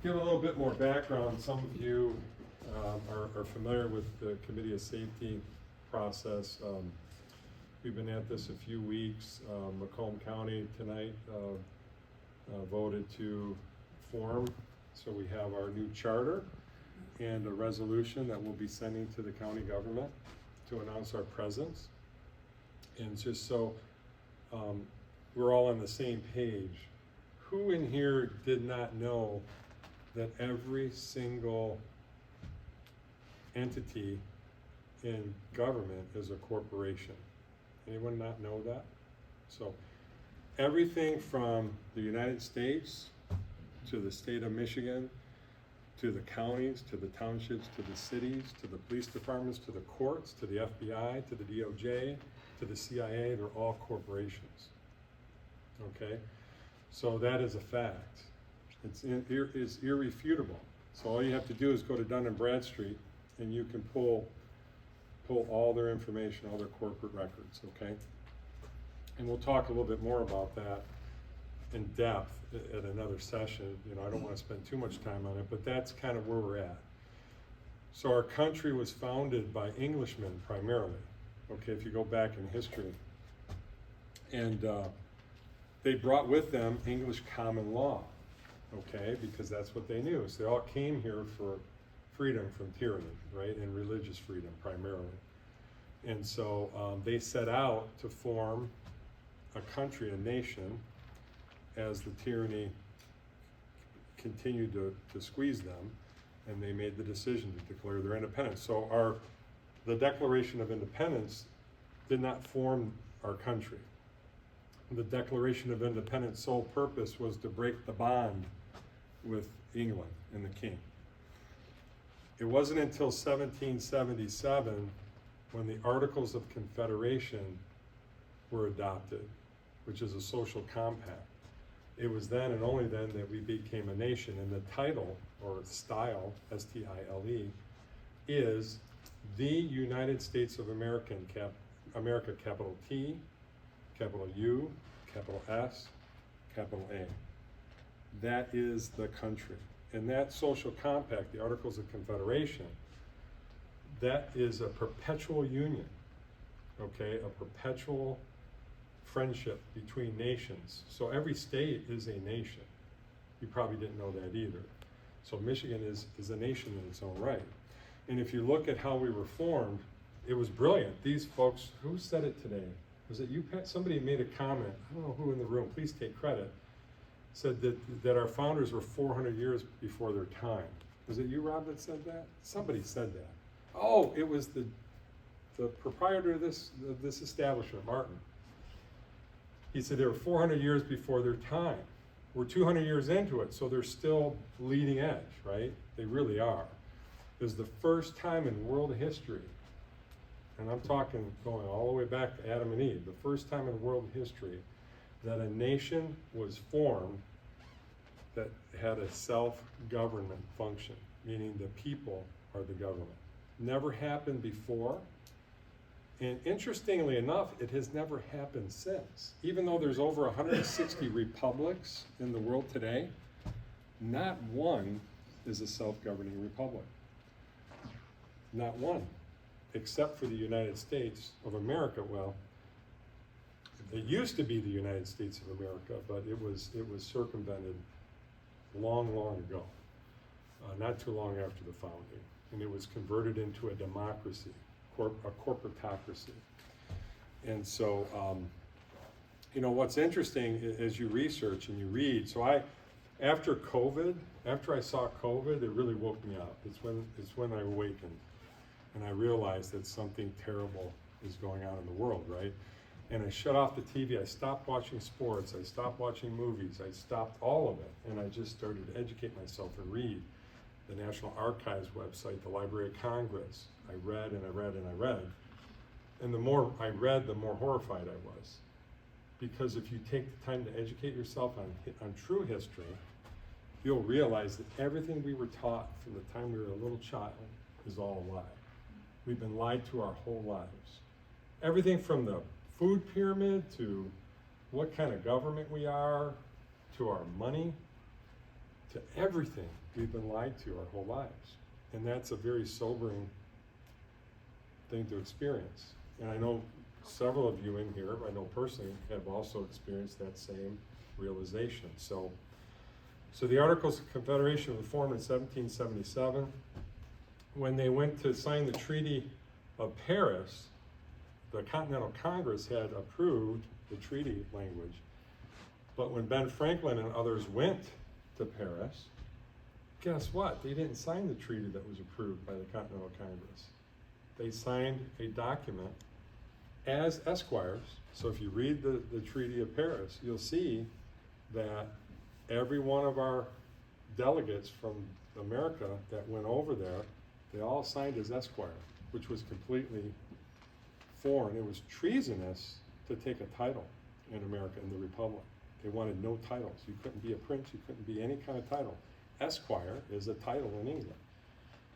give a little bit more background. Some of you are familiar with the Committee of Safety process. We've been at this a few weeks. Macomb County tonight voted to form, so we have our new charter and a resolution that we'll be sending to the county government to announce our presence. And just so we're all on the same page, who in here did not know that every single entity in government is a corporation? Anyone not know that? So everything from the United States to the state of Michigan, to the counties, to the townships, to the cities, to the police departments, to the courts, to the FBI, to the DOJ, to the CIA, they're all corporations. Okay? So that is a fact. It's irrefutable. So all you have to do is go to Dun & Bradstreet and you can pull all their information, all their corporate records, okay? And we'll talk a little bit more about that in depth at another session. You know, I don't want to spend too much time on it, but that's kind of where we're at. So our country was founded by Englishmen primarily, okay, if you go back in history. And they brought with them English common law, okay, because that's what they knew. So they all came here for freedom from tyranny, right, and religious freedom primarily. And so they set out to form a country, a nation, as the tyranny continued to squeeze them, and they made the decision to declare their independence. So the Declaration of Independence did not form our country. The Declaration of Independence' sole purpose was to break the bond with England and the king. It wasn't until 1777 when the Articles of Confederation were adopted, which is a social compact. It was then and only then that we became a nation, and the title, or style, S-T-I-L-E, is the United States of America, capital T, capital U, capital S, capital A. That is the country. And that social compact, the Articles of Confederation, that is a perpetual union, okay, a perpetual friendship between nations. So every state is a nation. You probably didn't know that either. So Michigan is a nation in its own right. And if you look at how we were formed, it was brilliant. These folks, who said it today? Was it you, Pat? Somebody made a comment, I don't know who in the room, please take credit, said that our founders were 400 years before their time. Was it you, Rob, that said that? Somebody said that. Oh, it was the proprietor of this establishment, Martin. He said they were 400 years before their time. We're 200 years into it, so they're still leading edge, right? They really are. It was the first time in world history, and I'm talking going all the way back to Adam and Eve, the first time in world history that a nation was formed that had a self-government function, meaning the people are the government. Never happened before, and interestingly enough, it has never happened since. Even though there's over 160 republics in the world today, not one is a self-governing republic. Not one, except for the United States of America. Well, it used to be the United States of America, but it was circumvented long ago, not too long after the founding, and it was converted into a democracy, a corporatocracy. And so, you know, what's interesting as you research and you read, so after I saw COVID, it really woke me up. It's when I awakened, and I realized that something terrible is going on in the world, right? And I shut off the TV, I stopped watching sports, I stopped watching movies, I stopped all of it, and I just started to educate myself and read the National Archives website, the Library of Congress. I read and I read and I read. And the more I read, the more horrified I was. Because if you take the time to educate yourself on true history, you'll realize that everything we were taught from the time we were a little child is all a lie. We've been lied to our whole lives. Everything from the food pyramid to what kind of government we are, to our money, to everything we've been lied to our whole lives. And that's a very sobering thing to experience. And I know several of you in here, I know personally, have also experienced that same realization. So the Articles of Confederation were formed in 1777. When they went to sign the Treaty of Paris, the Continental Congress had approved the treaty language. But when Ben Franklin and others went to Paris, guess what? They didn't sign the treaty that was approved by the Continental Congress. They signed a document as esquires. So if you read the Treaty of Paris, you'll see that every one of our delegates from America that went over there, they all signed as esquire, which was completely foreign. It was treasonous to take a title in America, in the Republic. They wanted no titles. You couldn't be a prince, you couldn't be any kind of title. Esquire is a title in England.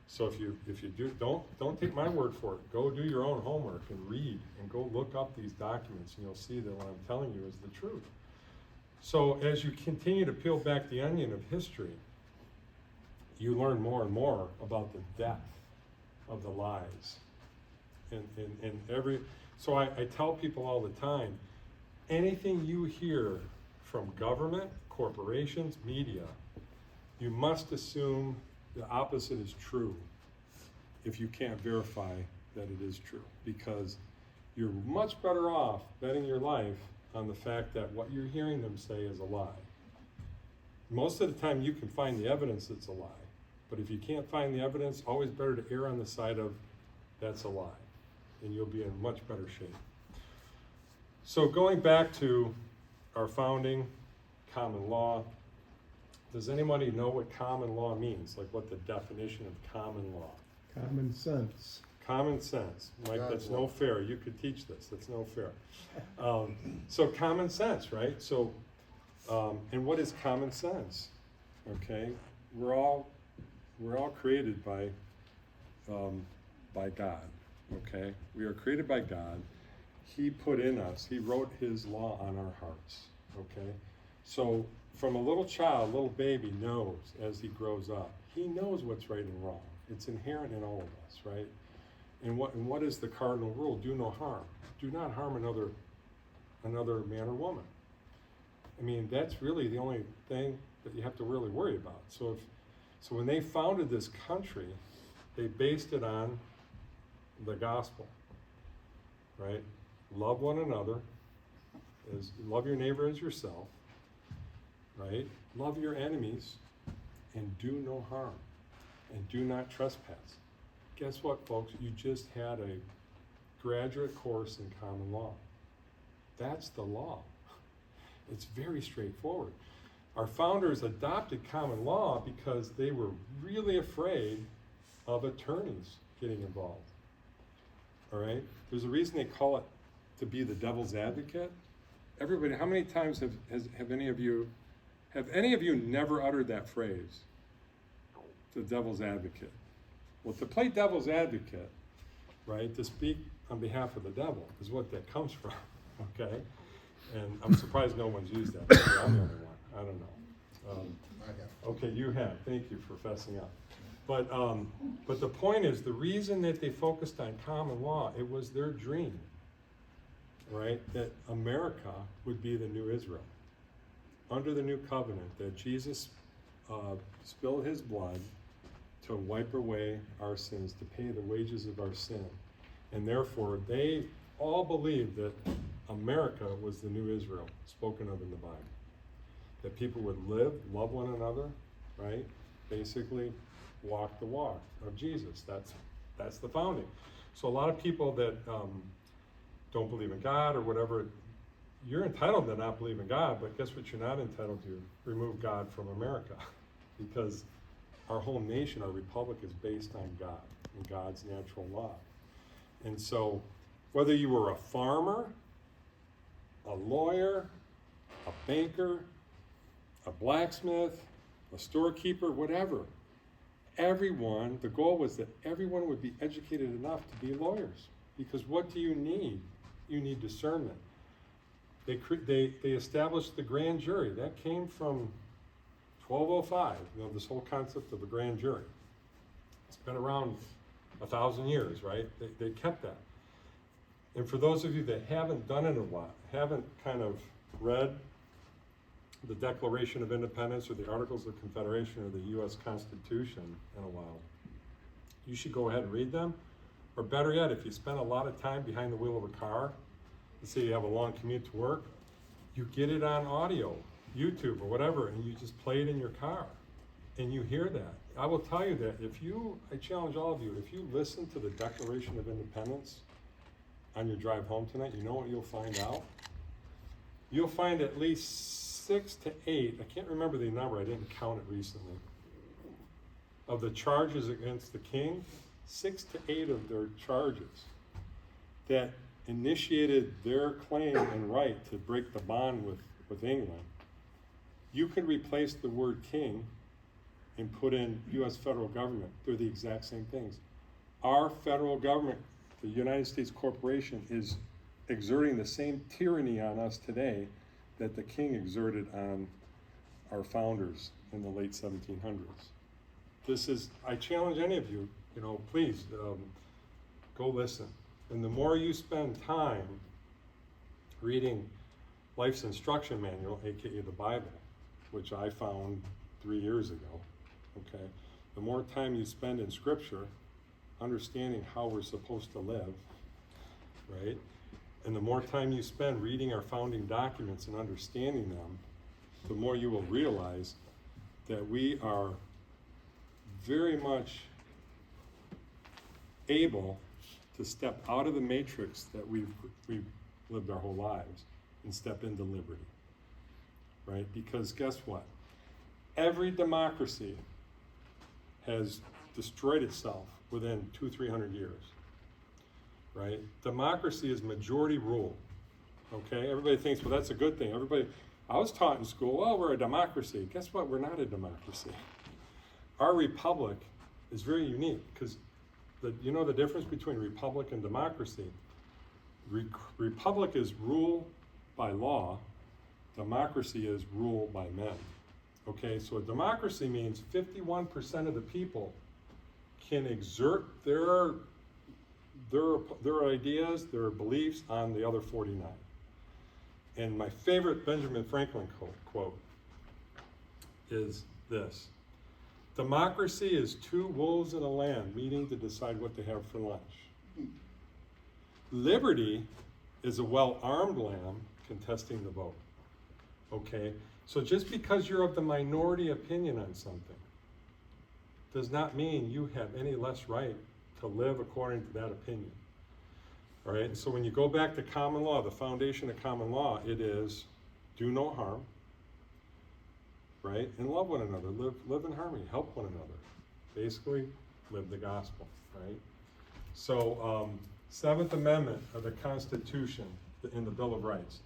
So if you do, don't take my word for it. Go do your own homework and read and go look up these documents, and you'll see that what I'm telling you is the truth. So as you continue to peel back the onion of history, you learn more and more about the depth of the lies. So I tell people all the time, anything you hear from government, corporations, media, you must assume the opposite is true if you can't verify that it is true, because you're much better off betting your life on the fact that what you're hearing them say is a lie. Most of the time you can find the evidence it's a lie, but if you can't find the evidence, always better to err on the side of that's a lie, and you'll be in much better shape. So going back to our founding, common law, does anybody know what common law means? Like what the definition of common law? Common sense. Common sense. Mike, that's no fair. You could teach this. That's no fair. So common sense, right? So, and what is common sense? Okay, we're all created by God. Okay, we are created by God. He put in us. He wrote His law on our hearts. Okay, so from a little child, little baby knows as he grows up. He knows what's right and wrong. It's inherent in all of us, right? And what is the cardinal rule? Do no harm. Do not harm another man or woman. I mean, that's really the only thing that you have to really worry about. So when they founded this country, they based it on the gospel, right? Love one another, love your neighbor as yourself, right? Love your enemies, and do no harm, and do not trespass. Guess what, folks? You just had a graduate course in common law. That's the law. It's very straightforward. Our founders adopted common law because they were really afraid of attorneys getting involved. All right? There's a reason they call it to be the devil's advocate. Everybody, how many times have any of you never uttered that phrase? The devil's advocate. Well, to play devil's advocate, right, to speak on behalf of the devil is what that comes from, okay? And I'm surprised no one's used that. Maybe I'm the only one. I don't know. I have. Okay, you have. Thank you for fessing up. But the point is, the reason that they focused on common law, it was their dream, right, that America would be the new Israel. Under the new covenant, that Jesus spilled His blood to wipe away our sins, to pay the wages of our sin. And therefore, they all believed that America was the new Israel, spoken of in the Bible. That people would live, love one another, right? Basically, walk the walk of Jesus. That's the founding. So a lot of people that don't believe in God or whatever, you're entitled to not believe in God, but guess what you're not entitled to? Remove God from America. Because our whole nation, our republic, is based on God and God's natural law. And so, whether you were a farmer, a lawyer, a banker, a blacksmith, a storekeeper, whatever, everyone, the goal was that everyone would be educated enough to be lawyers. Because what do you need? You need discernment. They established the Grand Jury. That came from 1205, this whole concept of a grand jury. It's been around 1,000 years, right? They kept that. And for those of you that haven't done it in a while, haven't kind of read the Declaration of Independence or the Articles of Confederation or the U.S. Constitution in a while, you should go ahead and read them. Or better yet, if you spend a lot of time behind the wheel of a car, let's say you have a long commute to work, you get it on audio, YouTube or whatever, and you just play it in your car, and you hear that. I will tell you that I challenge all of you, if you listen to the Declaration of Independence on your drive home tonight, you know what you'll find out? You'll find at least 6 to 8, I can't remember the number, I didn't count it recently, of the charges against the king, 6 to 8 of their charges that initiated their claim and right to break the bond with England. You could replace the word king and put in U.S. federal government. They're the exact same things. Our federal government, the United States Corporation, is exerting the same tyranny on us today that the king exerted on our founders in the late 1700s. I challenge any of you, please go listen. And the more you spend time reading Life's Instruction Manual, aka the Bible, which I found 3 years ago, okay? The more time you spend in Scripture, understanding how we're supposed to live, right? And the more time you spend reading our founding documents and understanding them, the more you will realize that we are very much able to step out of the matrix that we've lived our whole lives and step into liberty, right? Because guess what? Every democracy has destroyed itself within 200-300 years, right? Democracy is majority rule, okay? Everybody thinks, well, that's a good thing. I was taught in school, well, we're a democracy. Guess what? We're not a democracy. Our republic is very unique because you know the difference between republic and democracy? Republic is rule by law. Democracy is rule by men. Okay, so a democracy means 51% of the people can exert their ideas, their beliefs on the other 49. And my favorite Benjamin Franklin quote is this: democracy is 2 wolves in a lamb meeting to decide what to have for lunch. Liberty is a well-armed lamb contesting the vote. Okay? So just because you're of the minority opinion on something does not mean you have any less right to live according to that opinion. All right? So when you go back to common law, the foundation of common law, it is do no harm, right? And love one another, live in harmony, help one another. Basically, live the gospel, right? So, 7th Amendment of the Constitution in the Bill of Rights.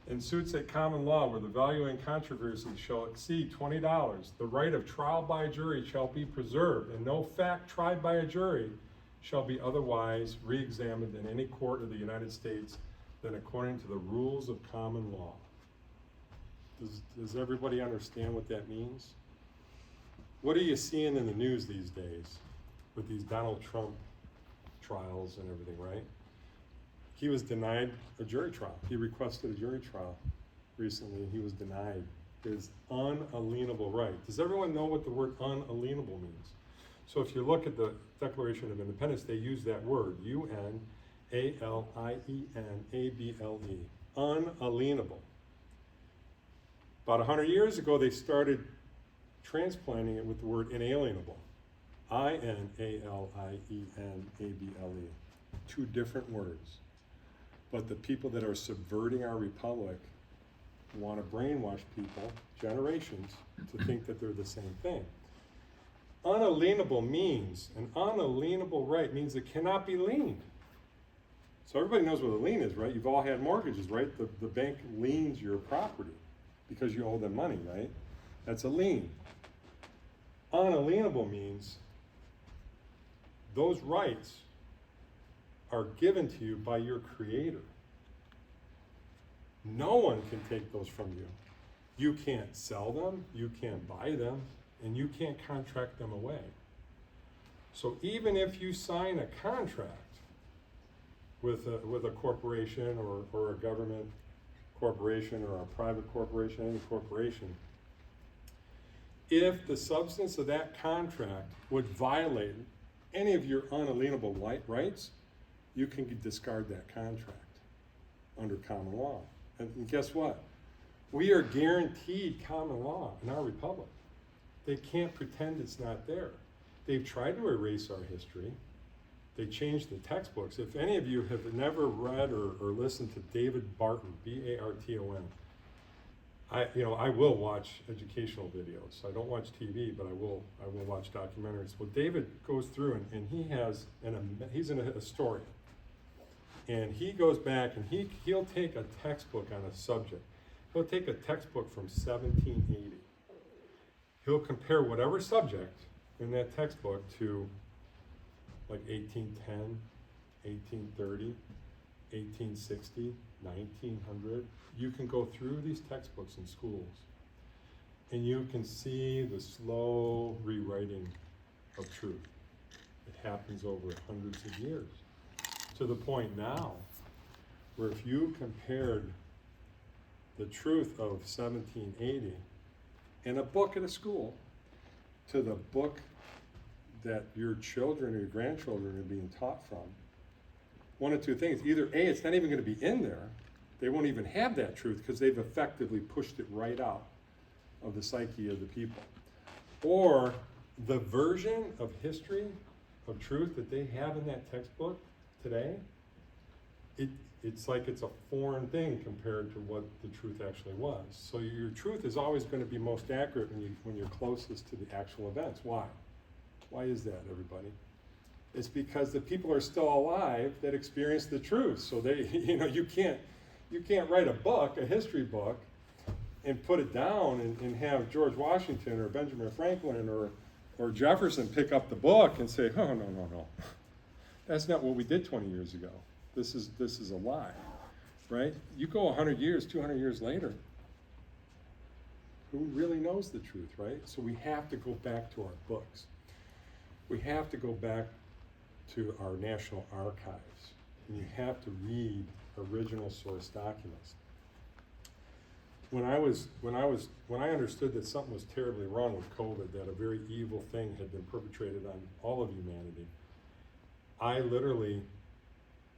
In suits at common law where the value in controversy shall exceed $20, the right of trial by a jury shall be preserved, and no fact tried by a jury shall be otherwise re-examined in any court of the United States than according to the rules of common law. Does everybody understand what that means? What are you seeing in the news these days with these Donald Trump trials and everything, right? He was denied a jury trial. He requested a jury trial recently, and he was denied his unalienable right. Does everyone know what the word unalienable means? So if you look at the Declaration of Independence, they use that word, U-N-A-L-I-E-N-A-B-L-E, unalienable. About 100 years ago, they started transplanting it with the word inalienable, I-N-A-L-I-E-N-A-B-L-E, 2 different words. But the people that are subverting our republic want to brainwash people, generations, to think that they're the same thing. Unalienable means, an unalienable right means it cannot be liened. So everybody knows what a lien is, right? You've all had mortgages, right? The bank liens your property because you owe them money, right? That's a lien. Unalienable means those rights are given to you by your Creator. No one can take those from you. You can't sell them, you can't buy them, and you can't contract them away. So even if you sign a contract with a corporation or a government corporation or a private corporation, any corporation, if the substance of that contract would violate any of your unalienable rights, you can discard that contract under common law. And guess what? We are guaranteed common law in our republic. They can't pretend it's not there. They've tried to erase our history. They changed the textbooks. If any of you have never read or listened to David Barton, B-A-R-T-O-N, I will watch educational videos. I don't watch TV, but I will watch documentaries. Well, David goes through and he's a historian. And he goes back and he'll take a textbook on a subject. He'll take a textbook from 1780. He'll compare whatever subject in that textbook to like 1810, 1830, 1860, 1900. You can go through these textbooks in schools and you can see the slow rewriting of truth. It happens over hundreds of years, to the point now where if you compared the truth of 1780 in a book at a school to the book that your children or your grandchildren are being taught from, one of two things. Either A, it's not even going to be in there. They won't even have that truth because they've effectively pushed it right out of the psyche of the people. Or the version of history, of truth that they have in that textbook today, it's like it's a foreign thing compared to what the truth actually was. So your truth is always going to be most accurate when you're closest to the actual events. Why? Why is that, everybody? It's because the people are still alive that experience the truth. So they, you can't write a book, a history book, and put it down and have George Washington or Benjamin Franklin or Jefferson pick up the book and say, oh, no. That's not what we did 20 years ago. This is a lie, right? You go 100 years, 200 years later, who really knows the truth, right? So we have to go back to our books. We have to go back to our national archives, and you have to read original source documents. When I understood that something was terribly wrong with COVID, that a very evil thing had been perpetrated on all of humanity, I literally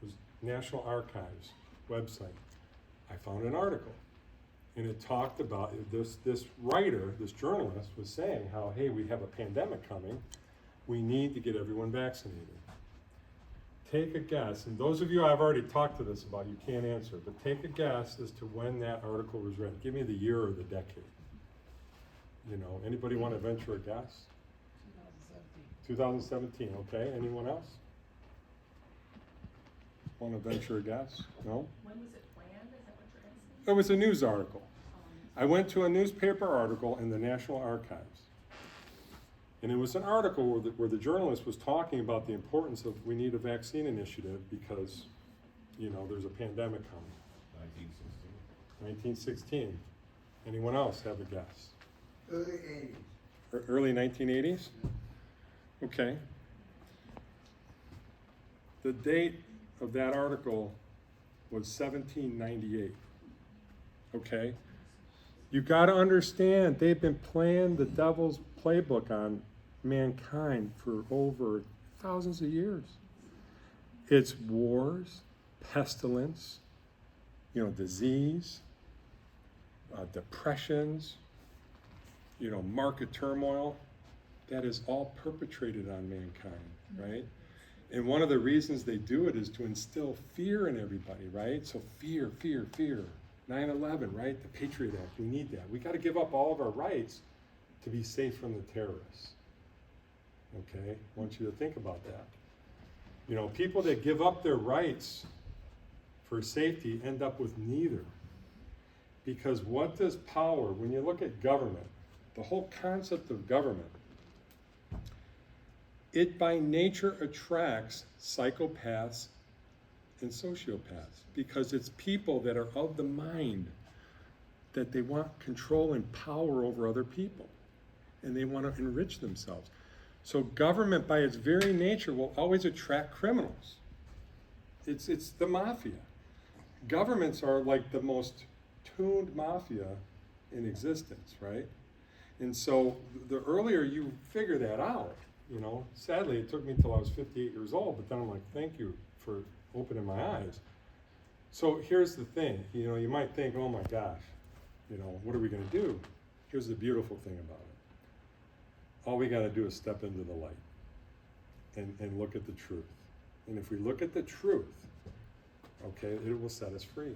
was National Archives website. I found an article, and it talked about this writer, this journalist was saying how, hey, we have a pandemic coming. We need to get everyone vaccinated. Take a guess, and those of you I've already talked to this about, you can't answer, but take a guess as to when that article was written. Give me the year or the decade. Anybody want to venture a guess? 2017, okay. Anyone else? Want to venture a guess? No? When was it planned? Is that what you're asking? It was a news article. I went to a newspaper article in the National Archives. And it was an article where the journalist was talking about the importance of we need a vaccine initiative because, there's a pandemic coming. 1916. Anyone else have a guess? Early 80s. Early 1980s? Okay. The date of that article was 1798. Okay? You got to understand, they've been playing the devil's playbook on mankind for over thousands of years. It's wars, pestilence, disease, depressions, market turmoil. That is all perpetrated on mankind, right? And one of the reasons they do it is to instill fear in everybody, right? So fear. 9/11, right? The Patriot Act, we need that. We got to give up all of our rights to be safe from the terrorists. Okay, I want you to think about that. People that give up their rights for safety end up with neither. Because what does power, when you look at government, the whole concept of government, it by nature attracts psychopaths and sociopaths because it's people that are of the mind. that they want control and power over other people, and they want to enrich themselves. So government, by its very nature, will always attract criminals. It's the mafia. Governments are like the most tuned mafia in existence, right? And so the earlier you figure that out, sadly it took me till I was 58 years old, but then I'm like, thank you for opening my eyes. So here's the thing, you might think, oh my gosh, what are we gonna do? Here's the beautiful thing about it. All we gotta do is step into the light and look at the truth. And if we look at the truth, okay, it will set us free.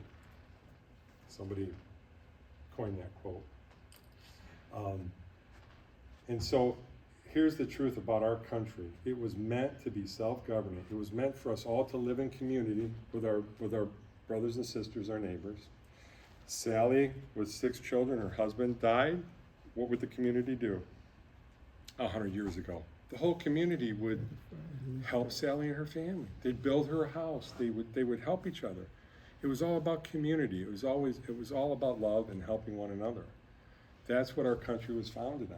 Somebody coined that quote. And so here's the truth about our country. It was meant to be self-governing. It was meant for us all to live in community with our brothers and sisters, our neighbors. Sally, with 6 children, her husband died. What would the community do 100 years ago? The whole community would help Sally and her family. They'd build her a house. They would help each other. It was all about community. It was all about love and helping one another. That's what our country was founded on.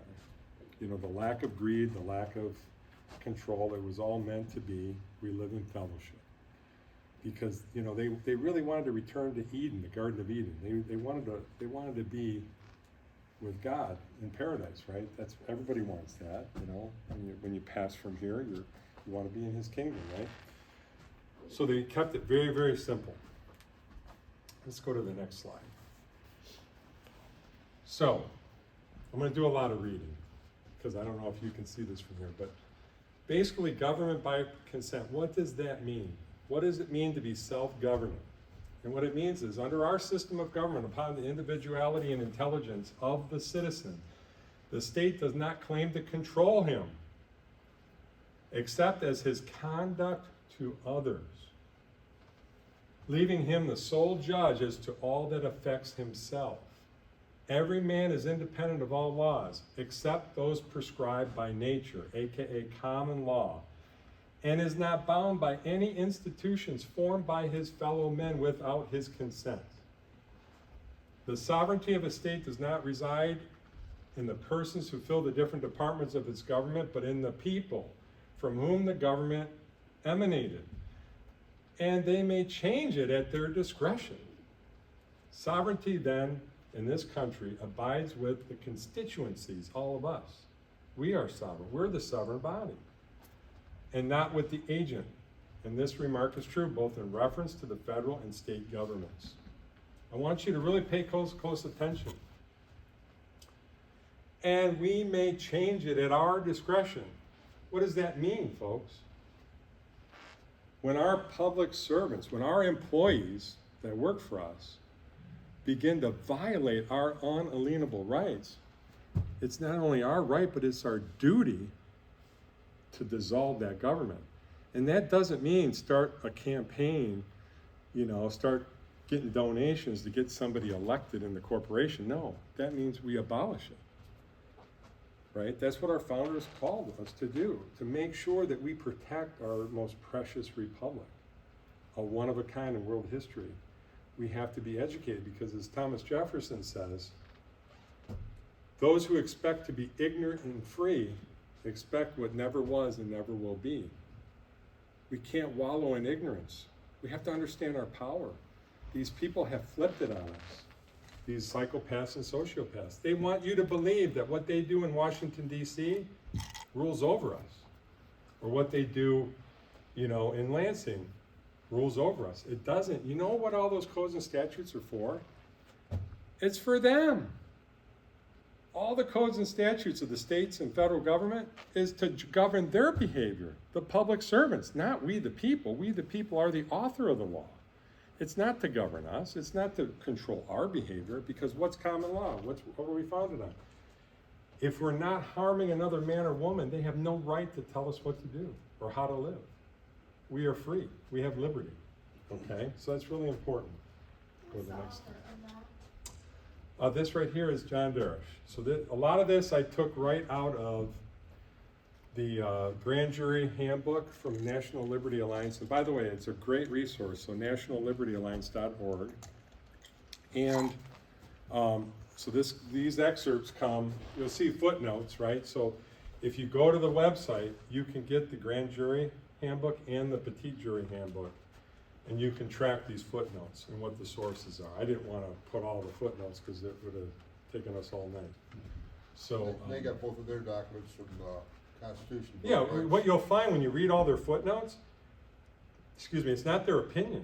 The lack of greed, the lack of control. It was all meant to be, we live in fellowship. Because they really wanted to return to Eden, the Garden of Eden. They wanted to be with God in paradise, right? That's everybody wants that, When you pass from here, you want to be in His kingdom, right? So they kept it very, very simple. Let's go to the next slide. So I'm going to do a lot of reading because I don't know if you can see this from here, but basically, government by consent. What does that mean? What does it mean to be self-governing? And what it means is, under our system of government, upon the individuality and intelligence of the citizen, the state does not claim to control him, except as his conduct to others, leaving him the sole judge as to all that affects himself. Every man is independent of all laws, except those prescribed by nature, aka common law, and is not bound by any institutions formed by his fellow men without his consent. The sovereignty of a state does not reside in the persons who fill the different departments of its government, but in the people from whom the government emanated. And they may change it at their discretion. Sovereignty then, in this country, abides with the constituencies, all of us. We are sovereign. We're the sovereign body, and not with the agent. And this remark is true both in reference to the federal and state governments. I want you to really pay close attention. And we may change it at our discretion. What does that mean, folks? When our public servants, when our employees that work for us begin to violate our unalienable rights, it's not only our right, but it's our duty to dissolve that government. And that doesn't mean start a campaign, start getting donations to get somebody elected in the corporation. No, that means we abolish it, right? That's what our founders called us to do, to make sure that we protect our most precious republic, a one of a kind in world history. We have to be educated because, as Thomas Jefferson says, those who expect to be ignorant and free expect what never was and never will be. We can't wallow in ignorance. We have to understand our power. These people have flipped it on us, these psychopaths and sociopaths. They want you to believe that what they do in Washington, D.C. rules over us, or what they do, in Lansing rules over us. It doesn't. You know what all those codes and statutes are for? It's for them. All the codes and statutes of the states and federal government is to govern their behavior, the public servants, not we the people. We the people are the author of the law. It's not to govern us. It's not to control our behavior, because what's common law? What are we founded on? If we're not harming another man or woman, they have no right to tell us what to do or how to live. We are free. We have liberty. Okay? So that's really important. Go to the next slide. This right here is John Darish. So a lot of this I took right out of the Grand Jury Handbook from National Liberty Alliance. And by the way, it's a great resource, so nationallibertyalliance.org. And So these excerpts come, you'll see footnotes, right? So if you go to the website, you can get the grand jury handbook and the petit jury handbook, and you can track these footnotes and what the sources are. I didn't want to put all the footnotes because it would have taken us all night. So They got both of their documents from Constitution. yeah, right? what you'll find when you read all their footnotes, excuse me, it's not their opinion.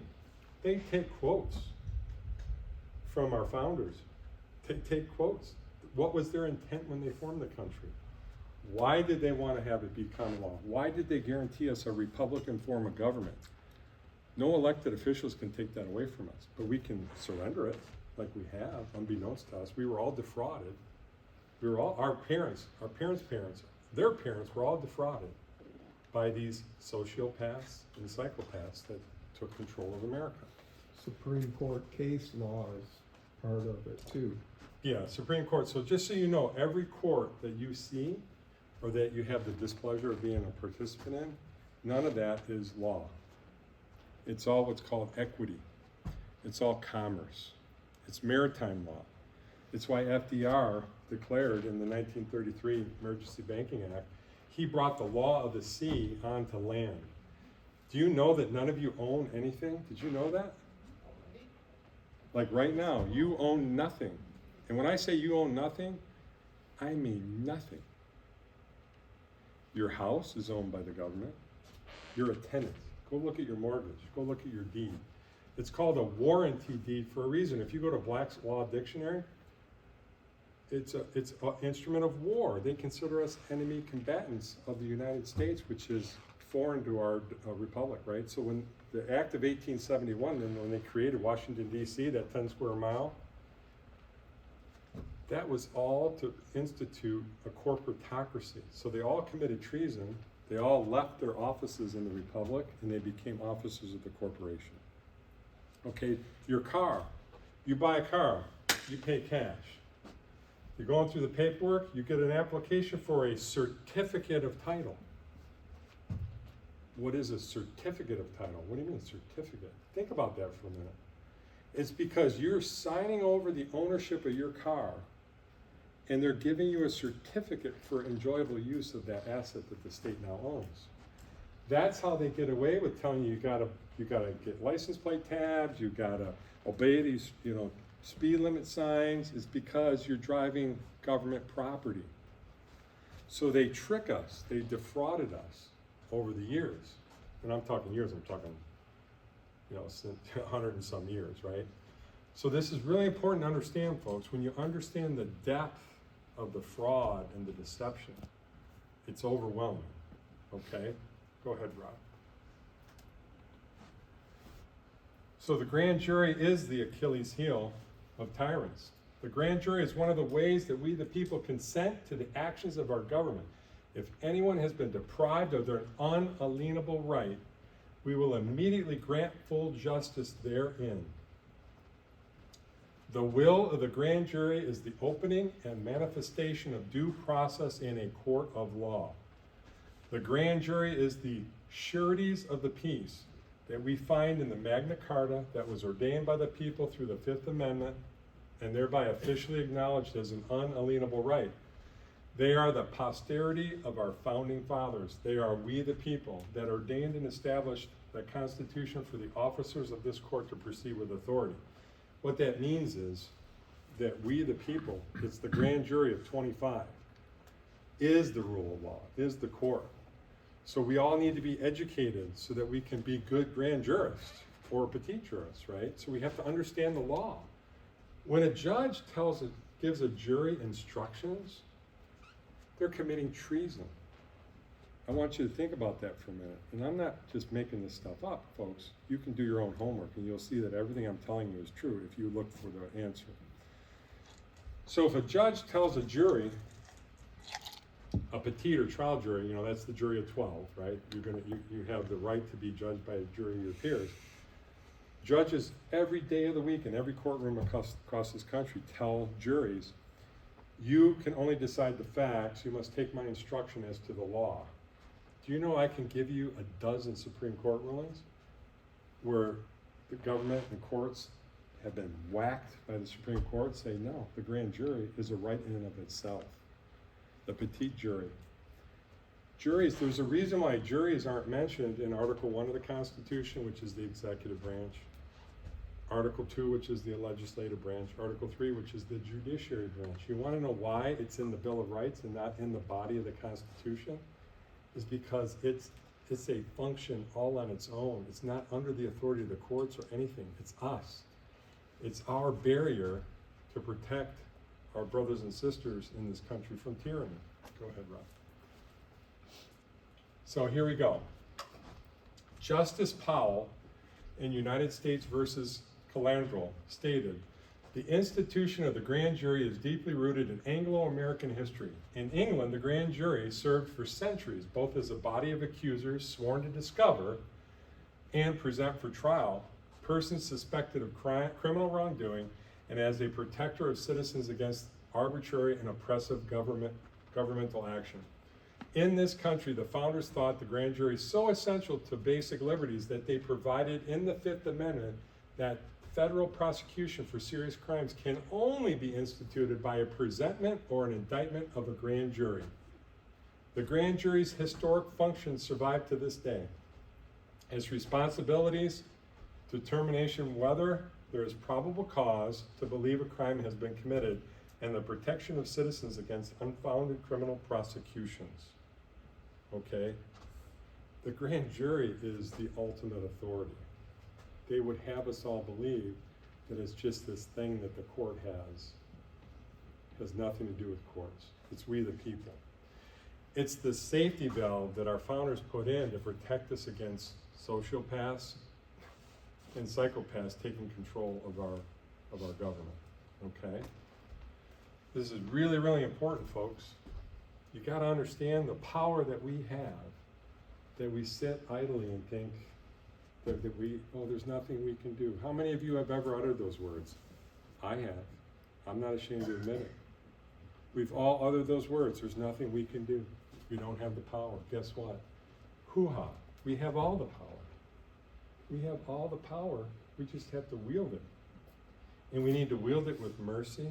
They take quotes from our founders. Take quotes. What was their intent when they formed the country? Why did they want to have it be common law? Why did they guarantee us a Republican form of government? No elected officials can take that away from us, but we can surrender it like we have, unbeknownst to us. We were all defrauded. We were all, our parents, their parents were all defrauded by these sociopaths and psychopaths that took control of America. Supreme Court case law is part of it too. Yeah, Supreme Court. So just so you know, every court that you see or that you have the displeasure of being a participant in, none of that is law. It's all what's called equity. It's all commerce. It's maritime law. It's why FDR declared in the 1933 Emergency Banking Act, he brought the law of the sea onto land. Do you know that none of you own anything? Did you know that? Like right now, you own nothing. And when I say you own nothing, I mean nothing. Your house is owned by the government. You're a tenant. Go look at your mortgage. Go look at your deed. It's called a warranty deed for a reason. If you go to Black's Law Dictionary, it's an instrument of war. They consider us enemy combatants of the United States, which is foreign to our republic, right? So when the Act of 1871, then when they created Washington, D.C., that 10 square mile, that was all to institute a corporatocracy. So they all committed treason. They all left their offices in the republic, and they became officers of the corporation. Okay, your car. You buy a car, you pay cash. You're going through the paperwork, you get an application for a certificate of title. What is a certificate of title? What do you mean certificate? Think about that for a minute. It's because you're signing over the ownership of your car, and they're giving you a certificate for enjoyable use of that asset that the state now owns. That's how they get away with telling you you gotta get license plate tabs, you gotta obey these, speed limit signs. Is because you're driving government property. So they trick us, they defrauded us over the years. And I'm talking years, I'm talking, since 100 and some years, right? So this is really important to understand, folks. When you understand the depth of the fraud and the deception, it's overwhelming, okay? Go ahead, Rob. So the grand jury is the Achilles heel of tyrants. The grand jury is one of the ways that we, the people, consent to the actions of our government. If anyone has been deprived of their unalienable right, we will immediately grant full justice therein. The will of the grand jury is the opening and manifestation of due process in a court of law. The grand jury is the sureties of the peace that we find in the Magna Carta that was ordained by the people through the Fifth Amendment and thereby officially acknowledged as an unalienable right. They are the posterity of our founding fathers. They are we the people that ordained and established the Constitution for the officers of this court to proceed with authority. What that means is that we the people, it's the grand jury of 25, is the rule of law, is the court. So we all need to be educated so that we can be good grand jurists or petit jurists, right? So we have to understand the law. When a judge gives a jury instructions, they're committing treason. I want you to think about that for a minute. And I'm not just making this stuff up, folks. You can do your own homework and you'll see that everything I'm telling you is true if you look for the answer. So if a judge tells a jury, a petit or trial jury, that's the jury of 12, right? You have the right to be judged by a jury of your peers. Judges every day of the week in every courtroom across this country tell juries, you can only decide the facts, you must take my instruction as to the law. Do you know I can give you a dozen Supreme Court rulings where the government and courts have been whacked by the Supreme Court say, no, the grand jury is a right in and of itself. The Petit jury. Juries, there's a reason why juries aren't mentioned in Article 1 of the Constitution, which is the executive branch. Article 2, which is the legislative branch. Article 3, which is the judiciary branch. You want to know why it's in the Bill of Rights and not in the body of the Constitution? Is because it's a function all on its own. It's not under the authority of the courts or anything. It's us. It's our barrier to protect our brothers and sisters in this country from tyranny. Go ahead, Rob. So here we go. Justice Powell in United States versus Calandrel stated, the institution of the grand jury is deeply rooted in Anglo-American history. In England, the grand jury served for centuries, both as a body of accusers sworn to discover and present for trial persons suspected of criminal wrongdoing, and as a protector of citizens against arbitrary and oppressive governmental action. In this country, the founders thought the grand jury so essential to basic liberties that they provided in the Fifth Amendment that federal prosecution for serious crimes can only be instituted by a presentment or an indictment of a grand jury. The grand jury's historic functions survive to this day. Its responsibilities, determination whether there is probable cause to believe a crime has been committed, and the protection of citizens against unfounded criminal prosecutions. Okay? The grand jury is the ultimate authority. They would have us all believe that it's just this thing that the court has nothing to do with courts. It's we the people. It's the safety valve that our founders put in to protect us against sociopaths and psychopaths taking control of our government. Okay? This is really, really important, folks. You got to understand the power that we have, that we sit idly and think that there's nothing we can do. How many of you have ever uttered those words? I have. I'm not ashamed to admit it. We've all uttered those words. There's nothing we can do. We don't have the power. Guess what? Hoo-ha. We have all the power. We have all the power. We just have to wield it. And we need to wield it with mercy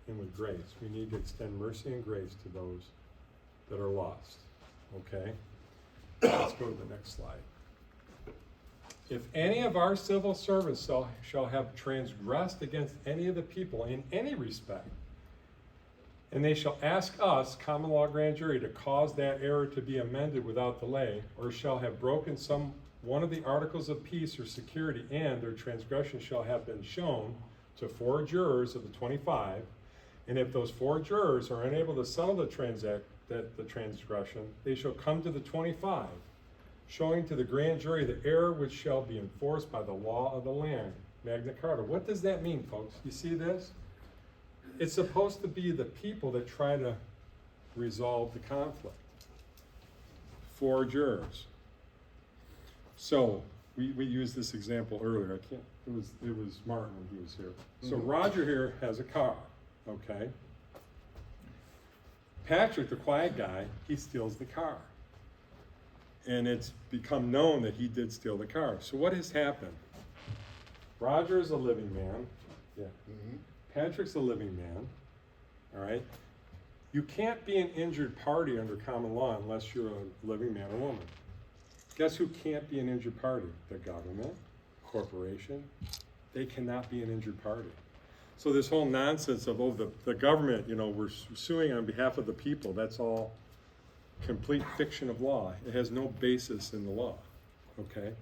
and with grace. We need to extend mercy and grace to those that are lost. Okay? Let's go to the next slide. If any of our civil servants shall have transgressed against any of the people in any respect, and they shall ask us, common law grand jury, to cause that error to be amended without delay, or shall have broken one of the articles of peace or security, and their transgression shall have been shown to 4 jurors of the 25, and if those 4 jurors are unable to settle the transgression, they shall come to the 25, showing to the grand jury the error which shall be enforced by the law of the land, Magna Carta. What does that mean, folks? You see this? It's supposed to be the people that try to resolve the conflict. 4 jurors. So we used this example earlier. It was Martin when he was here. So Roger here has a car, okay? Patrick, the quiet guy, he steals the car. And it's become known that he did steal the car. So what has happened? Roger is a living man. Yeah. Mm-hmm. Patrick's a living man. All right? You can't be an injured party under common law unless you're a living man or woman. Guess who can't be an injured party? The government, corporation. They cannot be an injured party. So this whole nonsense of, the government, we're suing on behalf of the people, that's all complete fiction of law. It has no basis in the law, okay?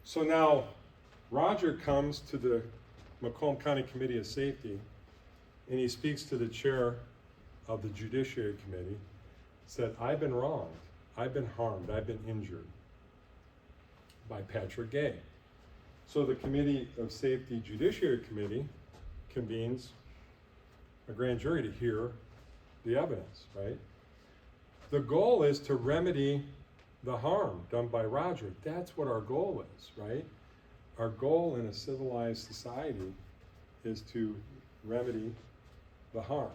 So now, Roger comes to the Macomb County Committee of Safety, and he speaks to the chair of the Judiciary Committee, said, I've been wronged, I've been harmed, I've been injured by Patrick Gay. So the Committee of Safety Judiciary Committee convenes a grand jury to hear the evidence, right? The goal is to remedy the harm done by Roger. That's what our goal is, right? Our goal in a civilized society is to remedy the harm.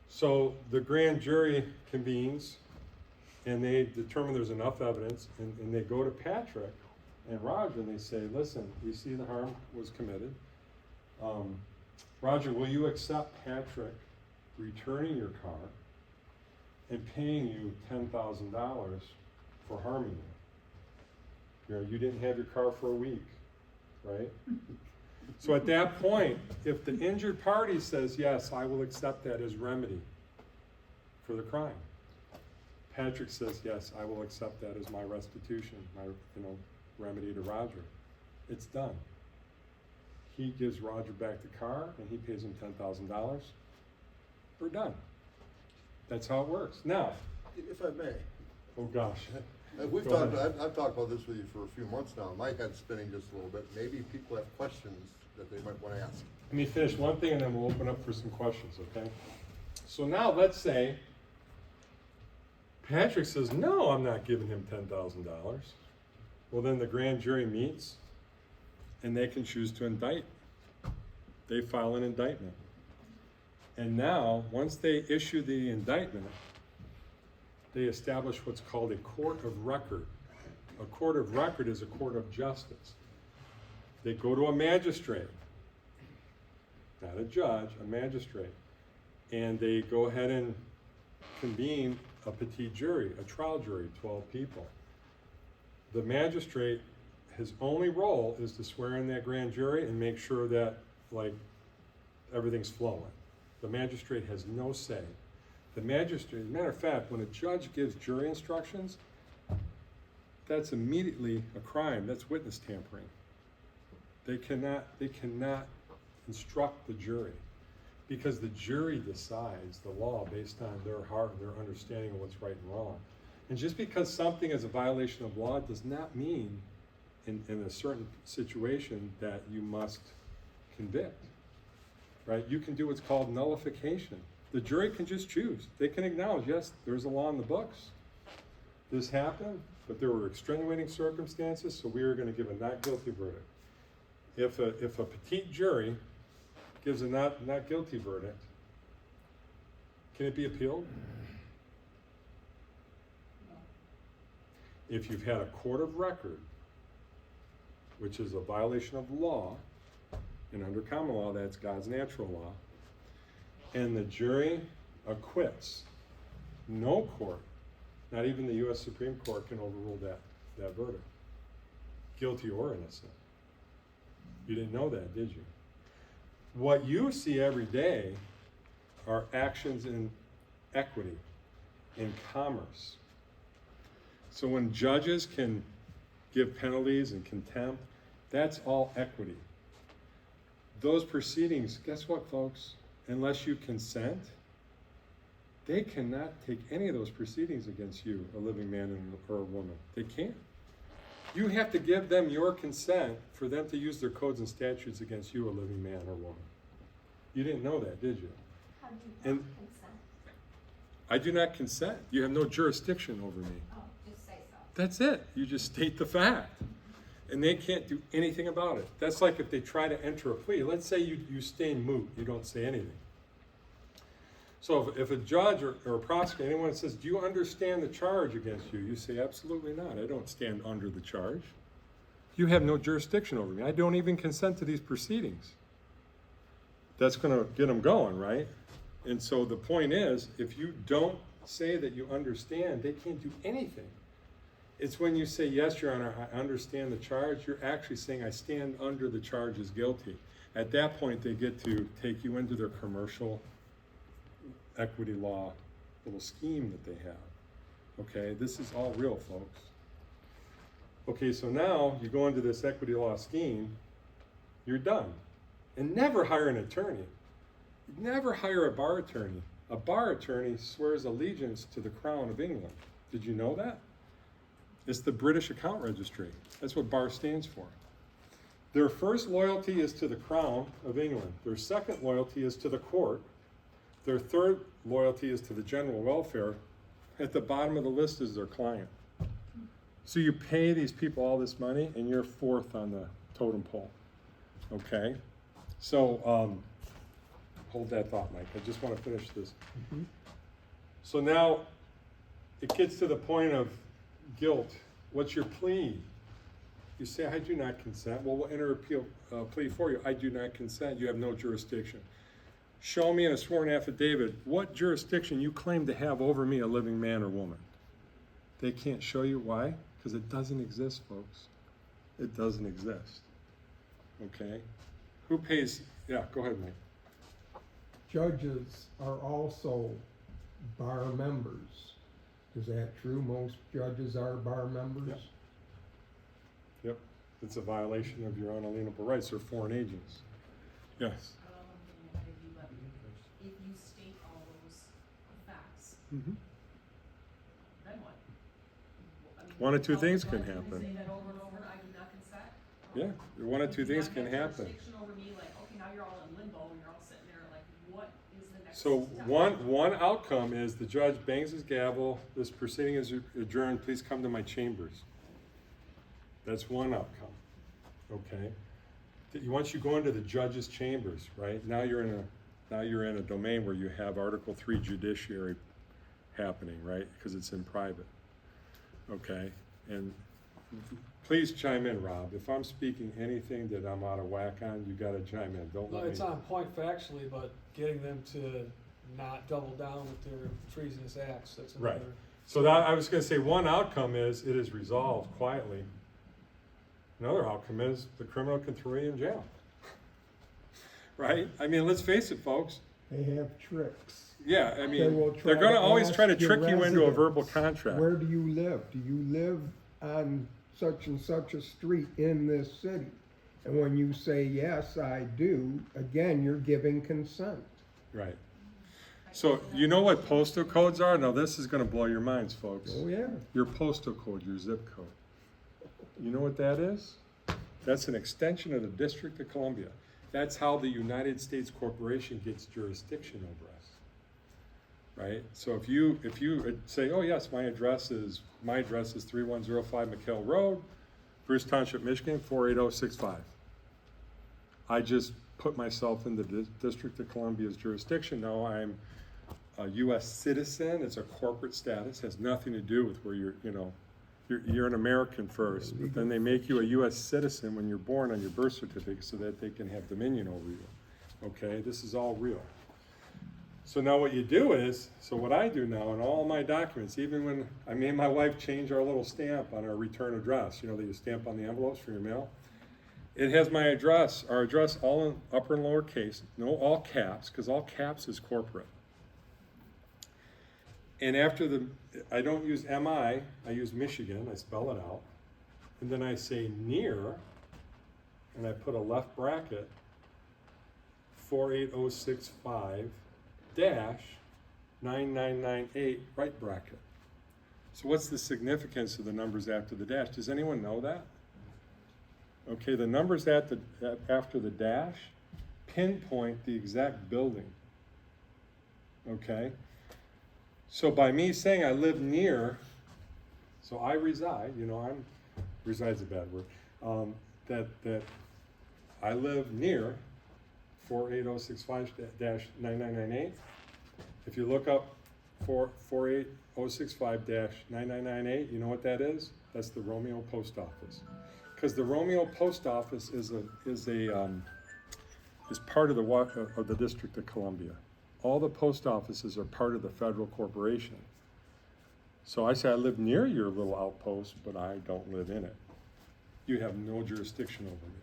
So the grand jury convenes and they determine there's enough evidence, and they go to Patrick and Roger, and they say, listen, we see the harm was committed. Roger, will you accept Patrick returning your car and paying you $10,000 for harming you? You know, you didn't have your car for a week, right? So at that point, if the injured party says, yes, I will accept that as remedy for the crime, Patrick says, yes, I will accept that as my restitution, my, remedy to Roger. It's done. He gives Roger back the car and he pays him $10,000. We're done. That's how it works. Now, If I may, oh gosh. we've Go talked, ahead. I've talked about this with you for a few months now. My head's spinning just a little bit. Maybe people have questions that they might want to ask. Let me finish one thing and then we'll open up for some questions, okay? So now let's say Patrick says, no, I'm not giving him $10,000. Well, then the grand jury meets and they can choose to indict. They file an indictment. And now, once they issue the indictment, they establish what's called a court of record. A court of record is a court of justice. They go to a magistrate, not a judge, a magistrate, and they go ahead and convene a petit jury, a trial jury, 12 people. The magistrate, his only role is to swear in that grand jury and make sure that, everything's flowing. The magistrate has no say. The magistrate, as a matter of fact, when a judge gives jury instructions, that's immediately a crime. That's witness tampering. They cannot instruct the jury because the jury decides the law based on their heart and their understanding of what's right and wrong. And just because something is a violation of law does not mean in a certain situation that you must convict, right? You can do what's called nullification. The jury can just choose. They can acknowledge, yes, there's a law in the books. This happened, but there were extenuating circumstances, so we are going to give a not guilty verdict. If a petite jury gives a not guilty verdict, can it be appealed? If you've had a court of record, which is a violation of law, and under common law, that's God's natural law, and the jury acquits, no court, not even the U.S. Supreme Court, can overrule that verdict, guilty or innocent. You didn't know that, did you? What you see every day are actions in equity, in commerce. So when judges can give penalties and contempt, that's all equity. Those proceedings, guess what, folks? Unless you consent, they cannot take any of those proceedings against you, a living man or a woman. They can't. You have to give them your consent for them to use their codes and statutes against you, a living man or woman. You didn't know that, did you? How do you And- consent? I do not consent. You have no jurisdiction over me. Oh, just say so. That's it. You just state the fact. And they can't do anything about it. That's like if they try to enter a plea. Let's say you stay moot, you don't say anything. So if a judge or a prosecutor, anyone says, do you understand the charge against you? You say, absolutely not. I don't stand under the charge. You have no jurisdiction over me. I don't even consent to these proceedings. That's going to get them going, right? And so the point is, if you don't say that you understand, they can't do anything. It's when you say, yes, Your Honor, I understand the charge, you're actually saying, I stand under the charge as guilty. At that point, they get to take you into their commercial equity law little scheme that they have. Okay, this is all real, folks. Okay, so now you go into this equity law scheme, you're done. And never hire an attorney. Never hire a bar attorney. A bar attorney swears allegiance to the Crown of England. Did you know that? It's the British Account Registry. That's what bar stands for. Their first loyalty is to the Crown of England. Their second loyalty is to the court. Their third loyalty is to the general welfare. At the bottom of the list is their client. So you pay these people all this money and you're fourth on the totem pole. Okay? So, hold that thought, Mike. I just want to finish this. Mhm. So now it gets to the point of guilt. What's your plea? You say, I do not consent. Well, we'll enter a plea for you. I do not consent. You have no jurisdiction. Show me in a sworn affidavit what jurisdiction you claim to have over me, a living man or woman. They can't show you. Why? Because it doesn't exist, folks. It doesn't exist. Okay? Who pays? Yeah, go ahead, Mike. Judges are also bar members. Is that true? Most judges are bar members? Yep. Yep. It's a violation of your unalienable rights. They're foreign agents. Yes. If you state all those facts, Mm-hmm. then what? I mean, One of two tell things the can judge and happen. Say that over and over, I do not consent? Yeah. One of two You do things not can have happen. Jurisdiction over me, like, okay, now you're all in limbo, and you're all sitting there like, what is the next So step? one outcome is the judge bangs his gavel, this proceeding is adjourned, please come to my chambers. That's one outcome, okay? Once you go into the judge's chambers, right, now you're in a domain where you have Article 3 judiciary happening, right, because it's in private, okay? And please chime in, Rob. If I'm speaking anything that I'm out of whack on, you gotta chime in, don't No, let me. it's on point factually, but getting them to not double down with their treasonous acts, that's Right. another. So that, I was gonna say, one outcome is it is resolved quietly. Another outcome is the criminal can throw you in jail. Right? I mean, let's face it, folks. They have tricks. Yeah, I They will mean, try they're gonna to always try to ask your trick you into a verbal residence, contract. Where do you live? Do you live on such and such a street in this city? And when you say, yes, I do, again, you're giving consent. Right. So, you know what postal codes are? Now, this is gonna blow your minds, folks. Oh, yeah. Your postal code, your zip code. You know what that is? That's an extension of the District of Columbia. That's how the United States Corporation gets jurisdiction over us. Right? So if you say, oh yes, my address is 3105 McKell Road, Bruce Township, Michigan, 48065. I just put myself in the District of Columbia's jurisdiction. Now I'm a U.S. citizen. It's a corporate status. Has nothing to do with where you're an American first, but then they make you a U.S. citizen when you're born on your birth certificate so that they can have dominion over you. Okay, this is all real. So now what you do is, so what I do now in all my documents, even when I made my wife change our little stamp on our return address, you know, that you stamp on the envelopes for your mail, it has my address, our address all in upper and lower case, no all caps, because all caps is corporate. And after I don't use MI, I use Michigan, I spell it out. And then I say near, and I put a left bracket, 48065 dash 9998 right bracket. So what's the significance of the numbers after the dash? Does anyone know that? Okay, the numbers after the dash pinpoint the exact building. Okay? So by me saying I live near, so I reside, reside's a bad word, that I live near 48065-9998. If you look up 48065-9998, you know what that is? That's the Romeo Post Office. Because the Romeo Post Office is part of the District of Columbia. All the post offices are part of the federal corporation. So I say I live near your little outpost, but I don't live in it. You have no jurisdiction over me.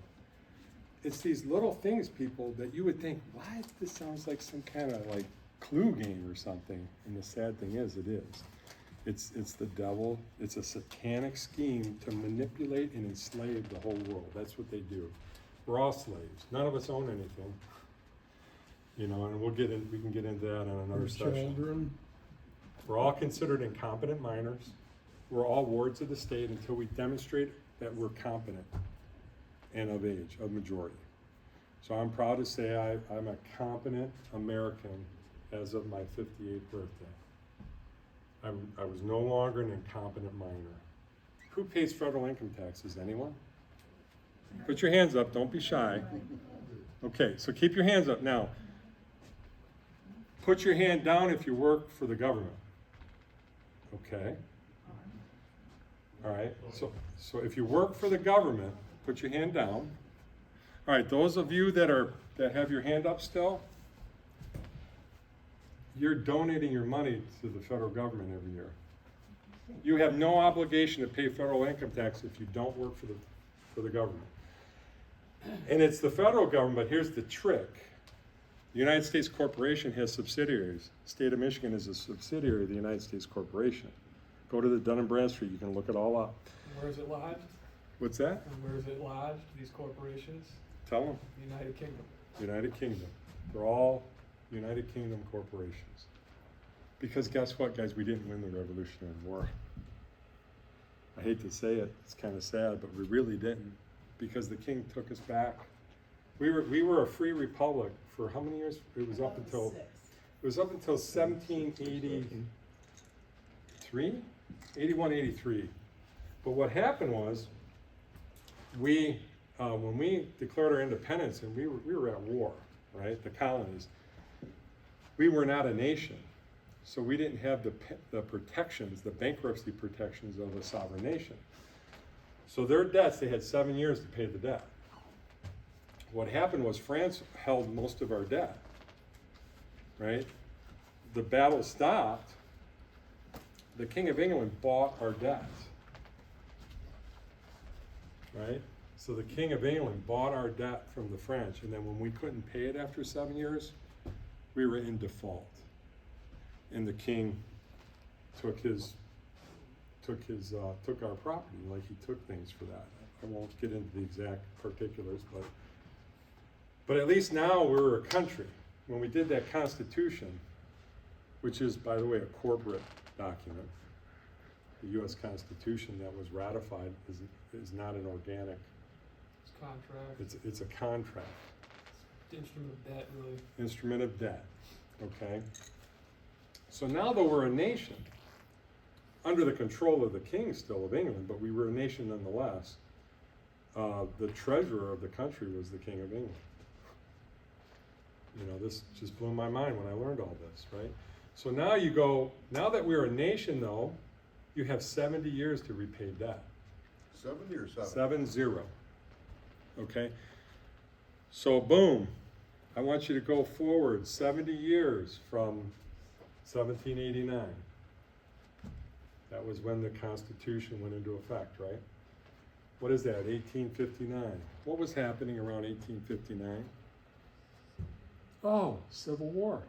It's these little things, people, that you would think, what? This sounds like some kind of like clue game or something. And the sad thing is, it is. It's the devil. It's a satanic scheme to manipulate and enslave the whole world. That's what they do. We're all slaves. None of us own anything. And we can get into that on another session. Children. We're all considered incompetent minors. We're all wards of the state until we demonstrate that we're competent and of age, of majority. So I'm proud to say I'm a competent American as of my 58th birthday. I was no longer an incompetent minor. Who pays federal income taxes? Anyone? Put your hands up, don't be shy. Okay, so keep your hands up. Now, put your hand down if you work for the government. Okay? All right, so if you work for the government, put your hand down. All right, those of you that have your hand up still, you're donating your money to the federal government every year. You have no obligation to pay federal income tax if you don't work for the government. And it's the federal government, but here's the trick. The United States Corporation has subsidiaries. The state of Michigan is a subsidiary of the United States Corporation. Go to the Dun & Bradstreet, you can look it all up. Where is it lodged? What's that? And where is it lodged, these corporations? Tell them. United Kingdom. United Kingdom. They're all United Kingdom corporations. Because guess what, guys? We didn't win the Revolutionary War. I hate to say it, it's kind of sad, but we really didn't. Because the king took us back. We were a free republic for how many years? It was up until 1783, 81, 83. But what happened was, when we declared our independence and we were at war, right? The colonies, we were not a nation. So we didn't have the protections, the bankruptcy protections of a sovereign nation. So their debts, they had 7 years to pay the debt. What happened was France held most of our debt, right? The battle stopped. The King of England bought our debt, right? So the King of England bought our debt from the French, and then when we couldn't pay it after 7 years, we were in default. And the king took our property, like he took things for that. I won't get into the exact particulars, but at least now we're a country. When we did that Constitution, which is, by the way, a corporate document, the U.S. Constitution that was ratified is not an organic. It's contract. It's a contract. It's instrument of debt, really. Instrument of debt. Okay. So now that we're a nation, under the control of the king still of England, but we were a nation nonetheless, the treasurer of the country was the King of England. You know, this just blew my mind when I learned all this, right? So now now that we're a nation though, you have 70 years to repay debt. 70 or 7? 7-0. Okay? So boom, I want you to go forward 70 years from 1789. That was when the Constitution went into effect, right? What is that, 1859? What was happening around 1859? Oh, Civil War.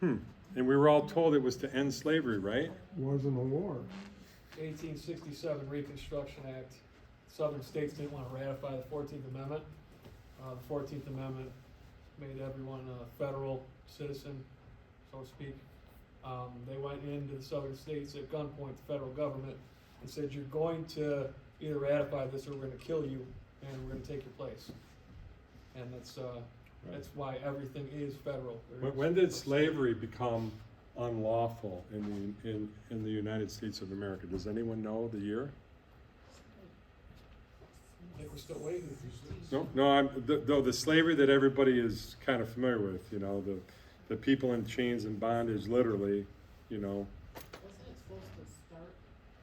And we were all told it was to end slavery, right? Wasn't a war. 1867 Reconstruction Act. Southern states didn't want to ratify the 14th Amendment. The 14th Amendment made everyone a federal citizen, so to speak. They went into the southern states at gunpoint, the federal government, and said, you're going to either ratify this or we're going to kill you and we're going to take your place. And that's why everything is federal. When did slavery become unlawful in the United States of America? Does anyone know the year? I think we're still waiting. No, the slavery that everybody is kind of familiar with, you know, the people in chains and bondage, literally, you know. Wasn't it supposed to start?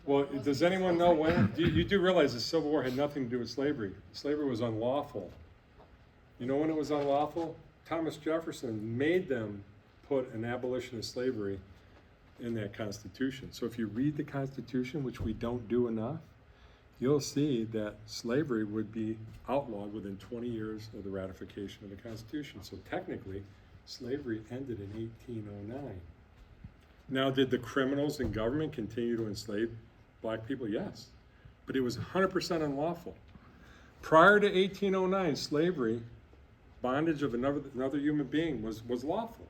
Well, does anyone know when? You do realize the Civil War had nothing to do with slavery. Slavery was unlawful. You know when it was unlawful? Thomas Jefferson made them put an abolition of slavery in that Constitution. So if you read the Constitution, which we don't do enough, you'll see that slavery would be outlawed within 20 years of the ratification of the Constitution. So technically, slavery ended in 1809. Now, did the criminals in government continue to enslave black people? Yes, but it was 100% unlawful. Prior to 1809, slavery, bondage of another human being was lawful.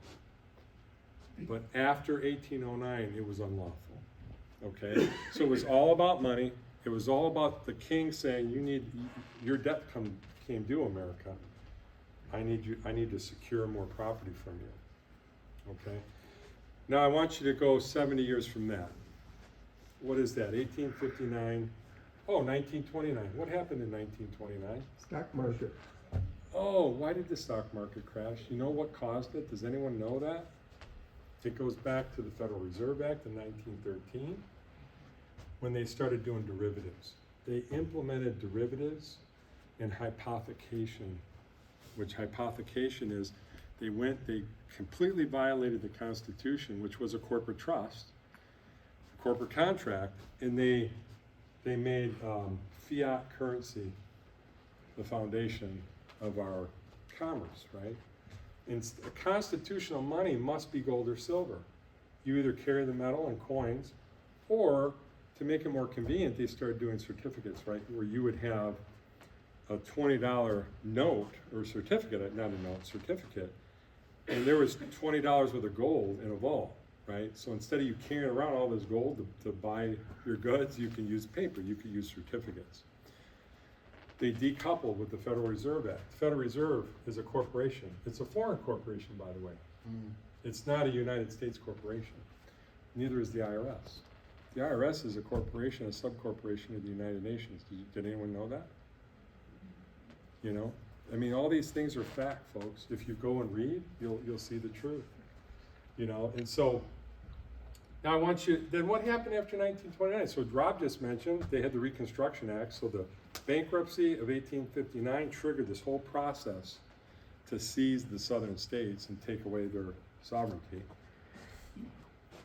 But after 1809, it was unlawful. Okay, so it was all about money. It was all about the king saying, your debt came due, America. I need to secure more property from you. Okay? Now I want you to go 70 years from that. What is that? 1859. Oh, 1929. What happened in 1929? Stock market. Oh, why did the stock market crash? You know what caused it? Does anyone know that? It goes back to the Federal Reserve Act in 1913. when they started doing derivatives. They implemented derivatives and hypothecation, which hypothecation is they completely violated the Constitution, which was a corporate trust, a corporate contract, and they made fiat currency the foundation of our commerce, right? And constitutional money must be gold or silver. You either carry the metal and coins, or to make it more convenient, they started doing certificates, right? Where you would have a $20 note or certificate, not a note, certificate, and there was $20 worth of gold in a vault, right? So instead of you carrying around all this gold to buy your goods, you can use paper, you can use certificates. They decoupled with the Federal Reserve Act. The Federal Reserve is a corporation. It's a foreign corporation, by the way. It's not a United States corporation. Neither is the IRS. The IRS is a corporation, a subcorporation of the United Nations. Did anyone know that? You know? I mean, all these things are fact, folks. If you go and read, you'll see the truth. You know, and so, now I want you, then what happened after 1929? So Rob just mentioned, they had the Reconstruction Act, so the bankruptcy of 1859 triggered this whole process to seize the southern states and take away their sovereignty.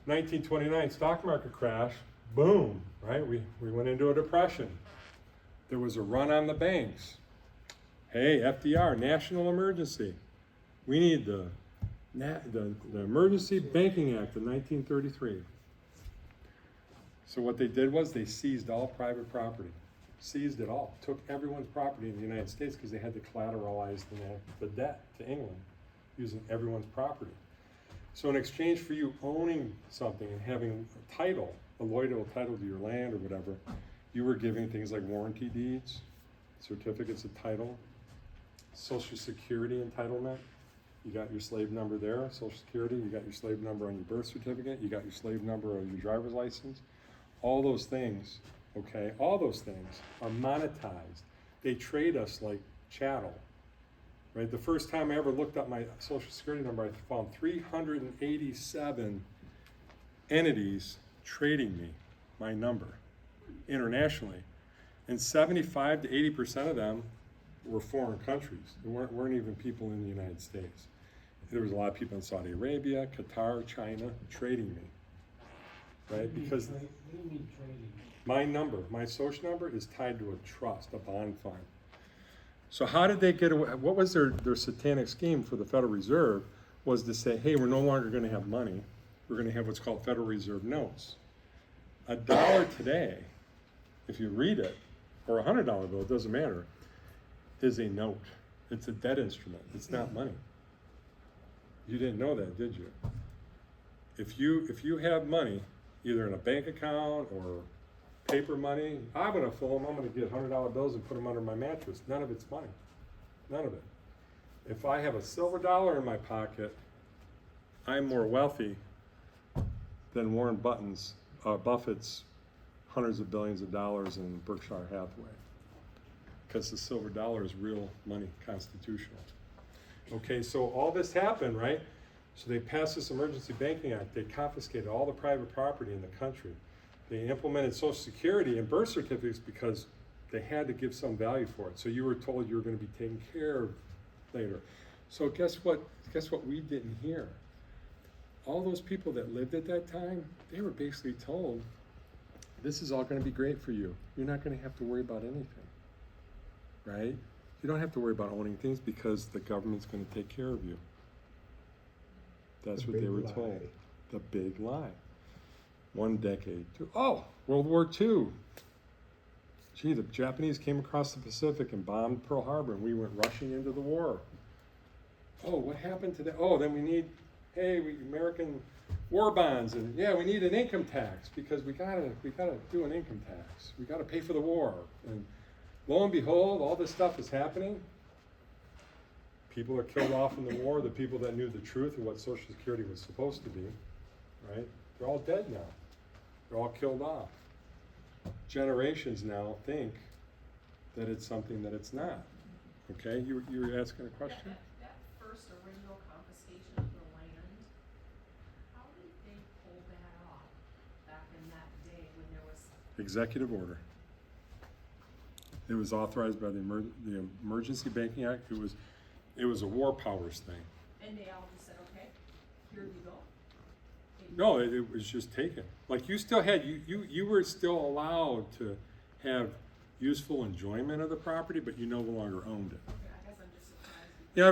1929 stock market crash, boom, right? We went into a depression. There was a run on the banks. Hey, FDR, national emergency. We need the Emergency Banking Act of 1933. So what they did was they seized all private property. Seized it all. Took everyone's property in the United States because they had to collateralize the debt to England using everyone's property. So in exchange for you owning something and having a title, a loyal title to your land or whatever, you were giving things like warranty deeds, certificates of title, Social Security entitlement. You got your slave number there, Social Security, you got your slave number on your birth certificate, you got your slave number on your driver's license. All those things, okay, all those things are monetized. They trade us like chattel, right? The first time I ever looked up my Social Security number, I found 387 entities trading me, my number, internationally. And 75 to 80% of them were foreign countries. They weren't even people in the United States. There was a lot of people in Saudi Arabia, Qatar, China, trading me, right? Because my number, my social number is tied to a trust, a bond fund. So how did they get away? What was their satanic scheme for the Federal Reserve was to say, hey, we're no longer gonna have money. We're gonna have what's called Federal Reserve notes. $1 today, if you read it, or a $100 bill, it doesn't matter, is a note. It's a debt instrument. It's not money. You didn't know that, did you? If you have money, either in a bank account or paper money, I'm gonna fool them. I'm gonna get $100 bills and put them under my mattress. None of it's money. None of it. If I have a silver dollar in my pocket, I'm more wealthy than Warren Buffett's hundreds of billions of dollars in Berkshire Hathaway. Because the silver dollar is real money, constitutional. Okay, so all this happened, right? So they passed this Emergency Banking Act. They confiscated all the private property in the country. They implemented Social Security and birth certificates because they had to give some value for it. So you were told you were going to be taken care of later. So guess what? Guess what we didn't hear? All those people that lived at that time, they were basically told, this is all going to be great for you. You're not going to have to worry about anything. Right? You don't have to worry about owning things because the government's going to take care of you. That's what they were told. The big lie. 1 decade, 2. Oh, World War II. Gee, the Japanese came across the Pacific and bombed Pearl Harbor, and we went rushing into the war. Oh, what happened to that? Oh, then we need, American war bonds, and yeah, we need an income tax because we gotta do an income tax. We gotta pay for the war. And lo and behold, all this stuff is happening. People are killed off in the war. The people that knew the truth of what Social Security was supposed to be, right? They're all dead now. They're all killed off. Generations now think that it's something that it's not. Okay, you were asking a question? That first original confiscation of the land, how did they pull that off back in that day when there was Executive order. It was authorized by the Emergency Banking Act. It was a war powers thing. And they all just said, okay, here you go. No, it was just taken. Like you still had, you were still allowed to have useful enjoyment of the property, but you no longer owned it. Okay, I guess I'm just surprised. You know,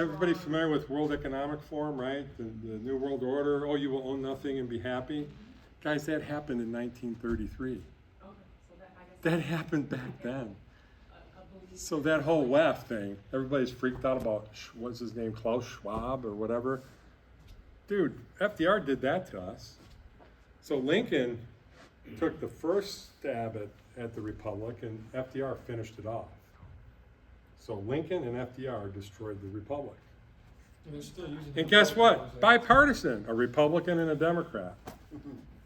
everybody familiar with World Economic Forum, right? The New World Order, oh, you will own nothing and be happy. Guys, that happened in 1933. Okay, so that, I guess. That happened back then. A belief. So that whole WEF thing, everybody's freaked out about, what's his name, Klaus Schwab or whatever. Dude, FDR did that to us. So Lincoln took the first stab at the Republic and FDR finished it off. So Lincoln and FDR destroyed the Republic. And they're still using. And the guess War what? Powers Act. Bipartisan, a Republican and a Democrat.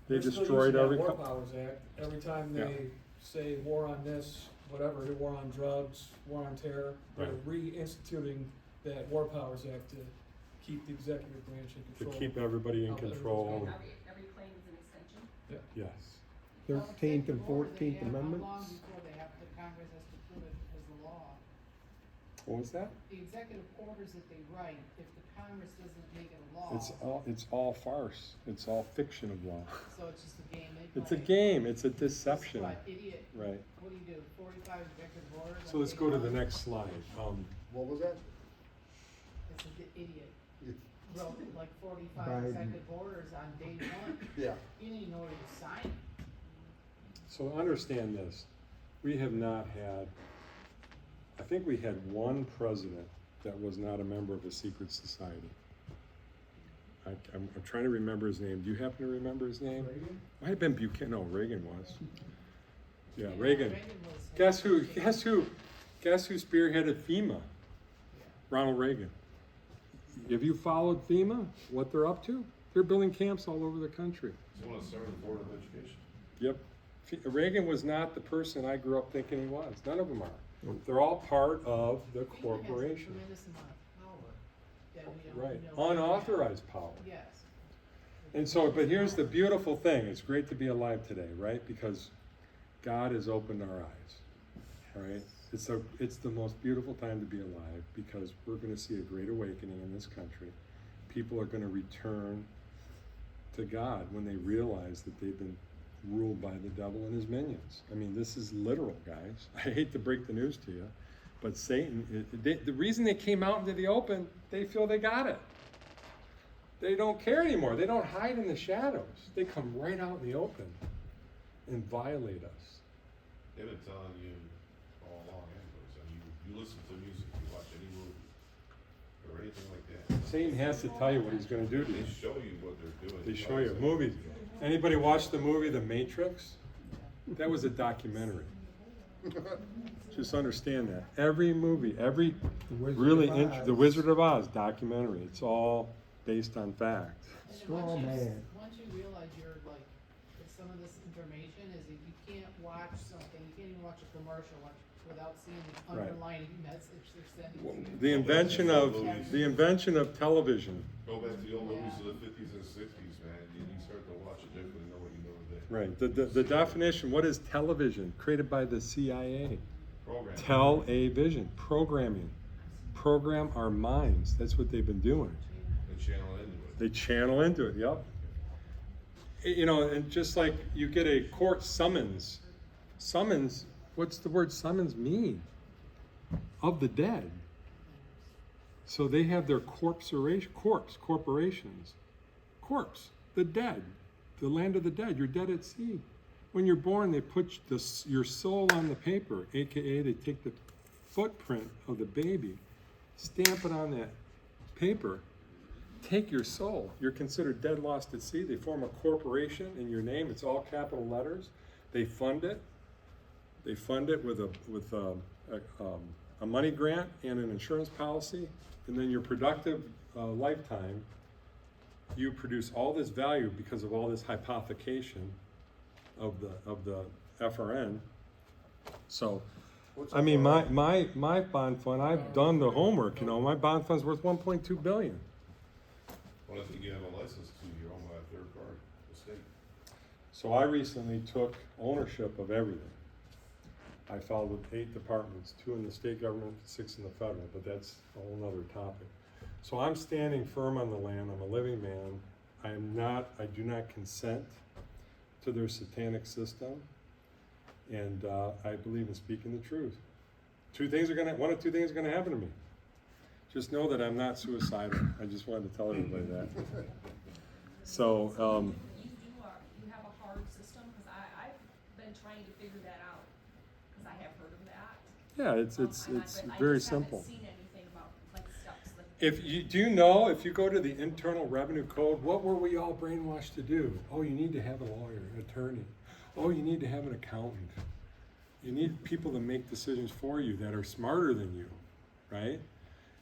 They They're still destroyed using that every. War Powers Act. Every time Yeah. they say war on this, whatever, war on drugs, war on terror, they're Right. reinstituting that War Powers Act to keep the executive branch in To control. keep everybody in Of everything's control. going on. Every claim is an extension. Yes. 13th and 14th How long Amendments. before they have, the Congress has to put it as a law? What was that? The executive orders that they write, if the Congress doesn't make it a law. It's all farce. It's all fiction of law. So it's just a game they play. It's a game. It's a This is deception. what, idiot, Right. what do you do, 45 executive orders? So on let's day go to the one? next slide. What was that? It's an idiot, You- wrote like 45 Biden. executive orders on day one, Yeah, you didn't even know what he was signing. So understand this. We have not had, I think we had one president that was not a member of a secret society. I'm trying to remember his name. Do you happen to remember his name? Reagan? Might have been Buchanan. No, Reagan was. Yeah, You know, Reagan. was. Guess who spearheaded FEMA? Ronald Reagan. Have you followed FEMA? What they're up to? They're building camps all over the country. You want to start the Board of Education? Yep. Reagan was not the person I grew up thinking he was. None of them are. They're all part of the FEMA has a corporation. tremendous amount of power that we don't Right. know. Unauthorized power. Yes. And so, but here's the beautiful thing. It's great to be alive today, right? Because God has opened our eyes. All right? It's the most beautiful time to be alive because we're going to see a great awakening in this country. People are going to return to God when they realize that they've been ruled by the devil and his minions. I mean, this is literal, guys. I hate to break the news to you, but Satan, the reason they came out into the open, they feel they got it. They don't care anymore. They don't hide in the shadows. They come right out in the open and violate us. They've been telling you all along anyways. I mean, you listen to music, you watch any movie, or anything like that. Satan has to tell you what he's going to do to They you. show you what they're doing. They show you movies. Anybody watch the movie The Matrix? That was a documentary. Just understand that. Every movie, every The Wizard really, of Oz. The Wizard of Oz documentary. It's all based on fact. And then Straw once you- man. Once you realize you're like, that some of this information is that you can't watch something, you can't even watch a commercial without seeing the Right. underlying message they're sending to you. The invention of television. Go back to the old movies of the 50s and 60s, man. You start to watch it differently than what you know today. Right. The definition, what is television? Created by the CIA. Program. Tell-a-vision. Programming. Program our minds. That's what they've been doing. And channel into it. They channel into it, yep. You know, and just like you get a court summons, what's the word summons mean? Of the dead. So they have their corporations, the dead, the land of the dead, you're dead at sea. When you're born, they put your soul on the paper, AKA they take the footprint of the baby, stamp it on that paper, take your soul. You're considered dead, lost at sea. They form a corporation in your name. It's all capital letters. They fund it. They fund it with a money grant and an insurance policy. And then your productive lifetime, you produce all this value because of all this hypothecation of the FRN. So, What's I mean, FRN? my bond fund, I've done the homework. You know, my bond fund's worth 1.2 billion. Well, if you have a license to, you're owned by a third party, the state. So I recently took ownership of everything. I filed with 8 departments, 2 in the state government, 6 in the federal, but that's a whole nother topic. So I'm standing firm on the land, I'm a living man. I do not consent to their satanic system, and I believe in speaking the truth. One of two things are gonna happen to me. Just know that I'm not suicidal. I just wanted to tell everybody that. So, You have a hard system, cause I've been trying to figure that out, cause I have heard of that. yeah, it's very simple. I just haven't seen anything about like steps. Do you know, if you go to the Internal Revenue Code, what were we all brainwashed to do? Oh, you need to have a lawyer, an attorney. Oh, you need to have an accountant. You need people to make decisions for you that are smarter than you, right?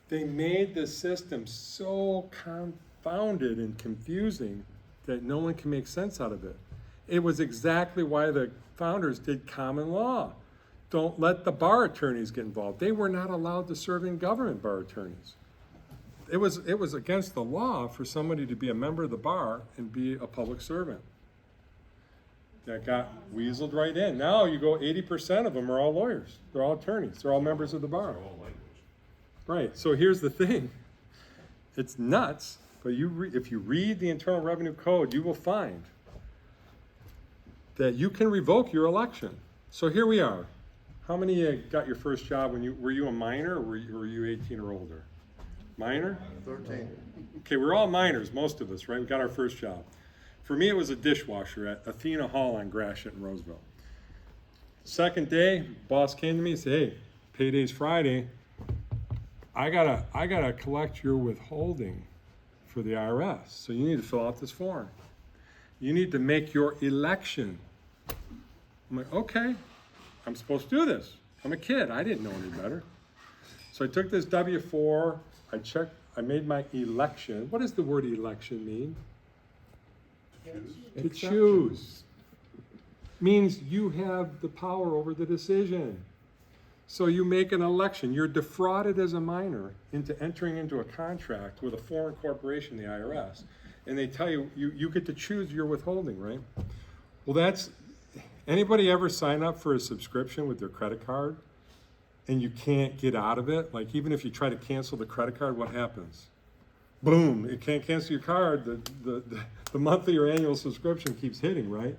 They made the system so confounded and confusing that no one can make sense out of it. It was exactly why the founders did common law. Don't let the bar attorneys get involved. They were not allowed to serve in government, bar attorneys. It was against the law for somebody to be a member of the bar and be a public servant. That got weaseled right in. Now you go, 80% of them are all lawyers. They're all attorneys. They're all members of the bar. They're all language. Right, so here's the thing. It's nuts, but if you read the Internal Revenue Code, you will find that you can revoke your election. So here we are. How many got your first job were you a minor, or were you 18 or older? Minor? 13. Okay, we're all minors, most of us, right? We got our first job. For me, it was a dishwasher at Athena Hall on Gratiot in Roseville. Second day, boss came to me and said, hey, payday's Friday. I gotta collect your withholding for the IRS. So you need to fill out this form. You need to make your election. I'm like, okay, I'm supposed to do this. I'm a kid, I didn't know any better. So I took this W-4, I made my election. What does the word election mean? To choose. Means you have the power over the decision. So you make an election. You're defrauded as a minor into entering into a contract with a foreign corporation, the IRS, and they tell you, you get to choose your withholding, right? Well, anybody ever sign up for a subscription with their credit card and you can't get out of it? Like, even if you try to cancel the credit card, what happens? Boom, it can't cancel your card. The monthly or annual subscription keeps hitting, right?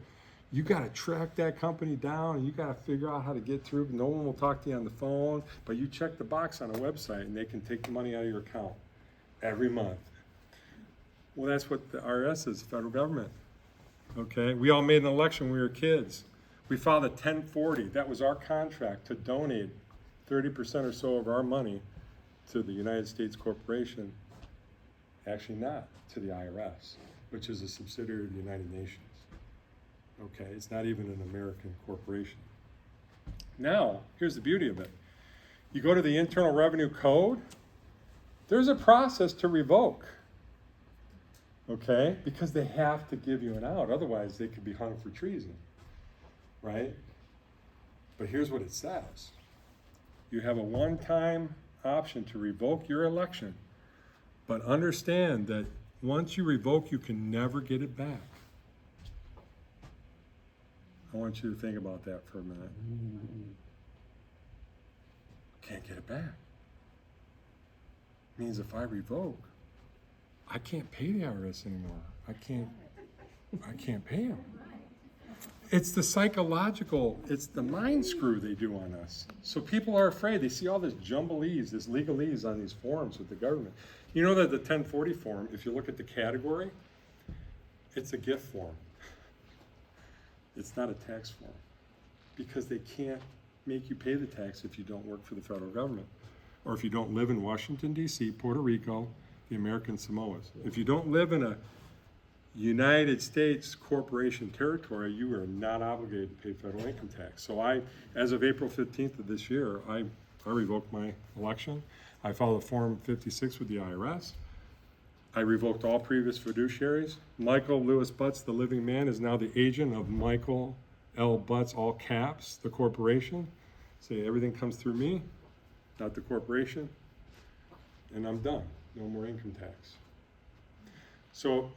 You got to track that company down, and you got to figure out how to get through. No one will talk to you on the phone, but you check the box on a website and they can take the money out of your account every month. Well, that's what the IRS is, the federal government. Okay, we all made an election when we were kids. We filed a 1040. That was our contract to donate 30% or so of our money to the United States corporation. Actually not, to the IRS, which is a subsidiary of the United Nations. Okay, it's not even an American corporation. Now, here's the beauty of it. You go to the Internal Revenue Code, there's a process to revoke. Okay, because they have to give you an out, otherwise they could be hung for treason, right? But here's what it says. You have a one-time option to revoke your election, but understand that once you revoke, you can never get it back. I want you to think about that for a minute. Can't get it back. Means if I revoke, I can't pay the IRS anymore. I can't pay them. It's the psychological, it's the mind screw they do on us. So people are afraid. They see all this jumblese, this legalese on these forms with the government. You know that the 1040 form, if you look at the category, it's a gift form. It's not a tax form, because they can't make you pay the tax if you don't work for the federal government, or if you don't live in Washington, D.C., Puerto Rico, the American Samoas. If you don't live in a United States corporation territory, you are not obligated to pay federal income tax. So as of April 15th of this year, I revoked my election. I filed a Form 56 with the IRS. I revoked all previous fiduciaries. Michael Lewis Butz, the living man, is now the agent of Michael L. Butz, all caps, the corporation. Say everything comes through me, not the corporation, and I'm done. No more income tax. So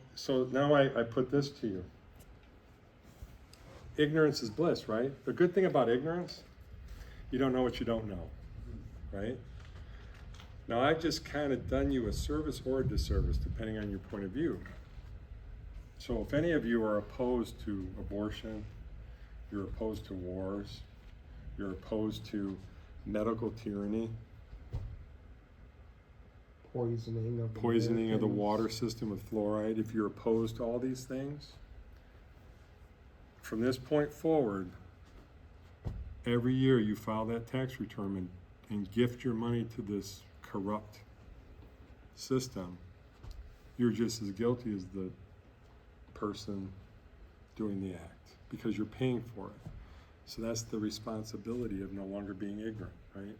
now I put this to you. ignorance is bliss, right? The good thing about ignorance, you don't know what you don't know, right? Now, I've just kind of done you a service or a disservice, depending on your point of view. So if any of you are opposed to abortion, you're opposed to wars, you're opposed to medical tyranny, Poisoning of poisoning of the Americans. water system with fluoride, if you're opposed to all these things, from this point forward, every year you file that tax return and gift your money to this corrupt system, you're just as guilty as the person doing the act, because you're paying for it. So that's the responsibility of no longer being ignorant, right?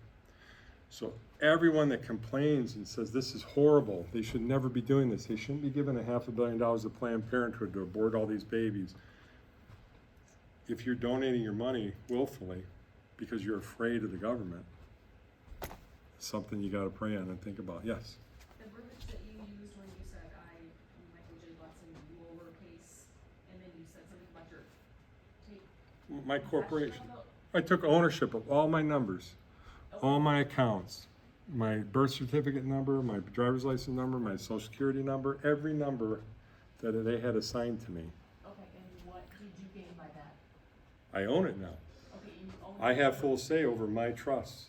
So everyone that complains and says this is horrible, they should never be doing this, they shouldn't be given $500 million to Planned Parenthood to abort all these babies. If you're donating your money willfully because you're afraid of the government, something you gotta pray on and think about. Yes? The verbiage that you used when you said Michael J. Butz in the lowercase, and then you said something about your take. My possession corporation. of it? I took ownership of all my numbers, all my accounts, my birth certificate number, my driver's license number, my social security number, every number that they had assigned to me. Okay, and what did you gain by that? I own it now. Okay, you own. I have full say over my trusts.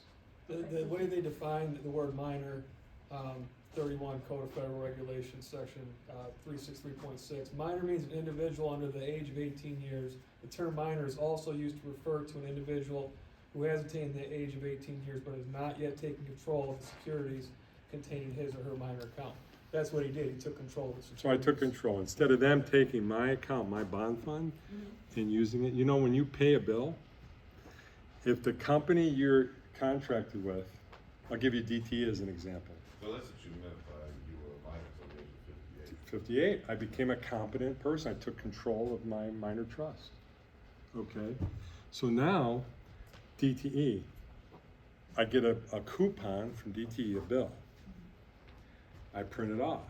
The way they define the word minor, 31 Code of Federal Regulations, section 363.6. Minor means an individual under the age of 18 years. The term minor is also used to refer to an individual who has attained the age of 18 years but has not yet taken control of the securities contained in his or her minor account. That's what he did, he took control of the securities. So I took control. Instead of them taking my account, my bond fund, and using it, you know, when you pay a bill, if the company you're contracted with, I'll give you DTE as an example. Well, that's what you meant by you were a minor until the age of 58. 58, I became a competent person. I took control of my minor trust. Okay, so now DTE, I get a coupon from DTE, a bill. I print it off.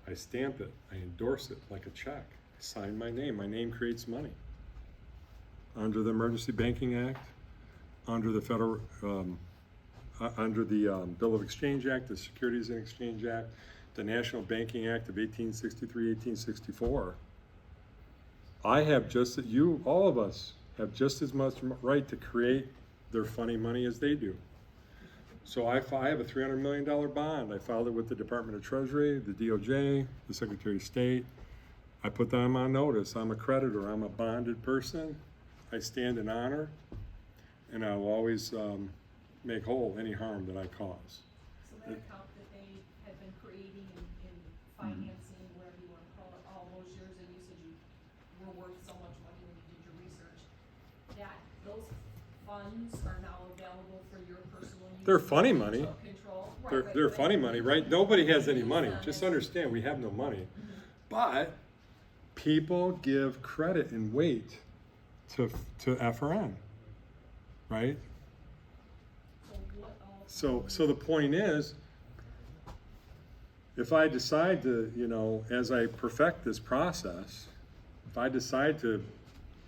I stamp it. I endorse it like a check. I sign my name. My name creates money. Under the Emergency Banking Act, under the federal, under the Bill of Exchange Act, the Securities and Exchange Act, the National Banking Act of 1863, 1864. I have just, you, all of us, have just as much right to create their funny money as they do. So I have a $300 million bond. I filed it with the Department of Treasury, the DOJ, the Secretary of State. I put them on notice. I'm a creditor. I'm a bonded person. I stand in honor, and I will always make whole any harm that I cause. So that account that they had been creating and financing, whatever you wanna call it, all those years, and you said you were worth so much money when you did your research, that those funds are now available for your personal use. They're funny You money. took control. Right, They're right. funny money, right? Nobody has any money. Use them Just as- understand, we have no money. But people give credit and weight to FRN, right? So what all? So the point is, if I decide to, you know, as I perfect this process, if I decide to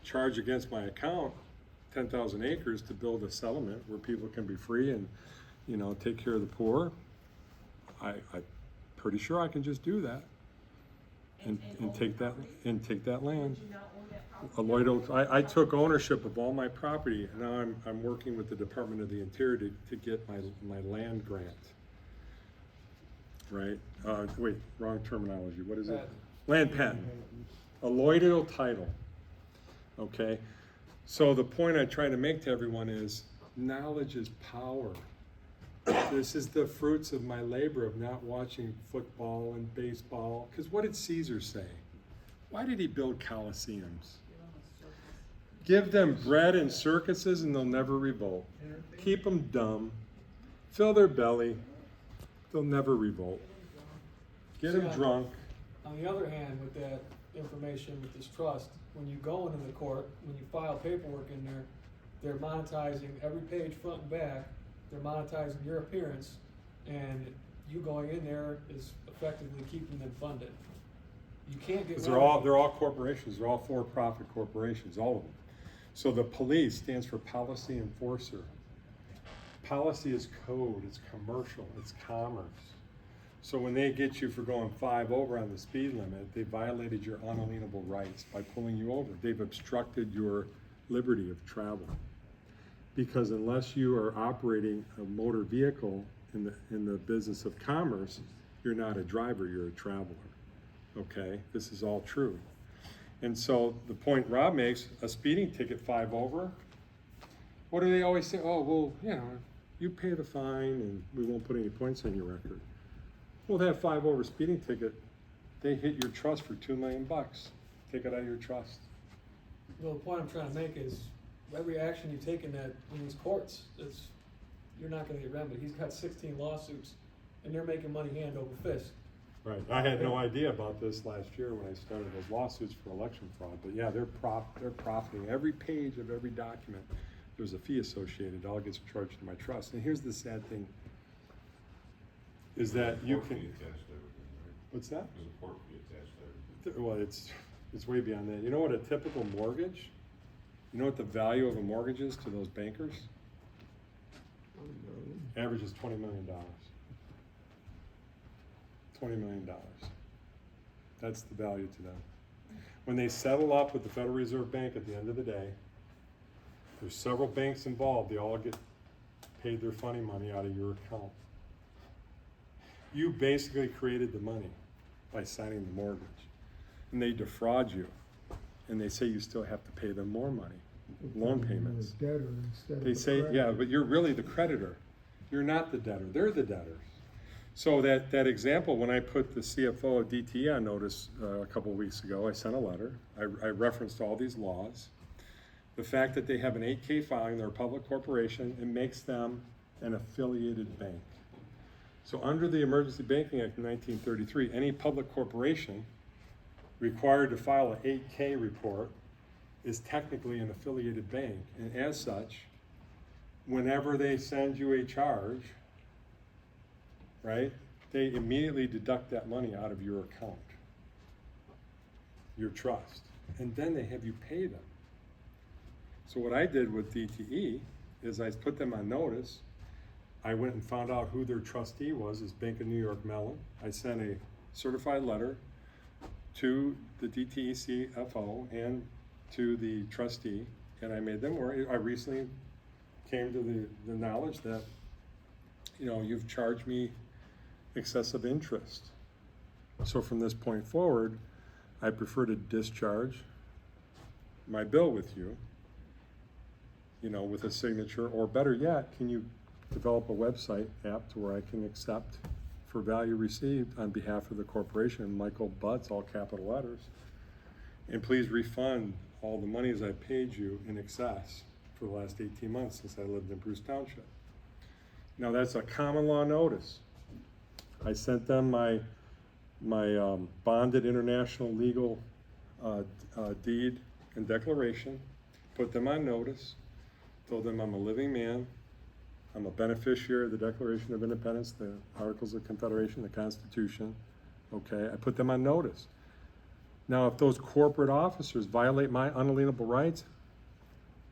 charge against my account 10,000 acres to build a settlement where people can be free and, you know, take care of the poor, I'm pretty sure I can just do that and own take that, property? and take that land. Would you not own that A property? Lloyd, I took ownership of all my property, and now I'm working with the Department of the Interior to get my land grant. Right? Wait, wrong terminology. What is it? Patent. Land patent. A Lloydal title. Okay? So the point I try to make to everyone is knowledge is power. This is the fruits of my labor of not watching football and baseball. Because what did Caesar say? Why did he build coliseums? Give them bread and circuses and they'll never revolt. Keep them dumb. Fill their belly. They'll never revolt. Get them drunk. On the other hand, with that information, with this trust, when you go into the court, when you file paperwork in there, they're monetizing every page front and back, they're monetizing your appearance, and you going in there is effectively keeping them funded. You can't get. Because they're all corporations, they're all for-profit corporations, all of them. So the police stands for policy enforcer. Policy is code, it's commercial, it's commerce. So when they get you for going 5 over on the speed limit, they violated your unalienable rights by pulling you over. They've obstructed your liberty of travel. Because unless you are operating a motor vehicle in the business of commerce, you're not a driver, you're a traveler. Okay, this is all true. And so the point Rob makes, a speeding ticket 5 over, what do they always say? Oh, well, you know, you pay the fine and we won't put any points on your record. Well, that 5 over speeding ticket, they hit your trust for $2 million. Take it out of your trust. Well, the point I'm trying to make is, every action you take in these courts, you're not gonna get remedied. He's got 16 lawsuits, and they're making money hand over fist. Right, I had no idea about this last year when I started those lawsuits for election fraud, but yeah, they're profiting. Every page of every document, there's a fee associated, it all gets charged to my trust. And here's the sad thing, is that you Port can, fee attached to everything, right? what's that? There's a port fee attached to everything. Well, it's way beyond that. You know what a typical mortgage, you know what the value of a mortgage is to those bankers? Average is $20 million. $20 million. That's the value to them. When they settle up with the Federal Reserve Bank at the end of the day, there's several banks involved, they all get paid their funny money out of your account. You basically created the money by signing the mortgage. And they defraud you. And they say you still have to pay them more money, loan payments. You're a debtor instead of They a say, creditor. yeah, but you're really the creditor. You're not the debtor, they're the debtors. So that example, when I put the CFO of DTE on notice a couple of weeks ago, I sent a letter. I referenced all these laws. The fact that they have an 8K filing, they're a public corporation, it makes them an affiliated bank. So under the Emergency Banking Act of 1933, any public corporation required to file an 8K report is technically an affiliated bank. And as such, whenever they send you a charge, right, they immediately deduct that money out of your account, your trust, and then they have you pay them. So what I did with DTE is I put them on notice. I went and found out who their trustee was, is Bank of New York Mellon. I sent a certified letter to the DTE CFO and to the trustee, and I made them aware. I recently came to the knowledge that, you know, you've charged me excessive interest. So from this point forward, I prefer to discharge my bill with you, you know, with a signature, or better yet, can you develop a website app to where I can accept for value received on behalf of the corporation, Michael Butz, all capital letters, and please refund all the monies I paid you in excess for the last 18 months since I lived in Bruce Township. Now that's a common law notice. I sent them my bonded international legal deed and declaration, put them on notice, told them I'm a living man, I'm a beneficiary of the Declaration of Independence, the Articles of Confederation, the Constitution, okay? I put them on notice. Now, if those corporate officers violate my unalienable rights,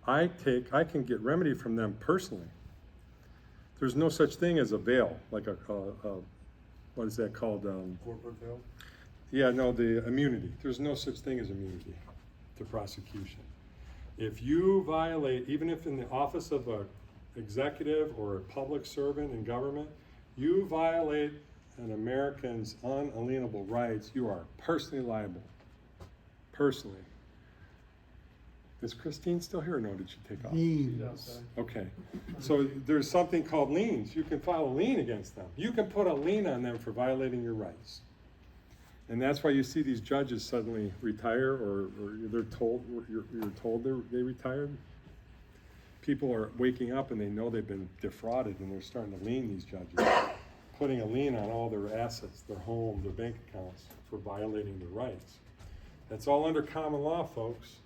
I can get remedy from them personally. There's no such thing as a bail, like what is that called? Corporate veil? Yeah, no, the immunity. There's no such thing as immunity to prosecution. If you violate, even if in the office of a executive or a public servant in government, you violate an American's unalienable rights, you are personally liable. Personally. Is Christine still here or no, did she take off? Liens. Okay, so there's something called liens. You can file a lien against them. You can put a lien on them for violating your rights. And that's why you see these judges suddenly retire, or they're told, you're told they retired. People are waking up and they know they've been defrauded and they're starting to lien these judges, putting a lien on all their assets, their home, their bank accounts for violating their rights. That's all under common law, folks.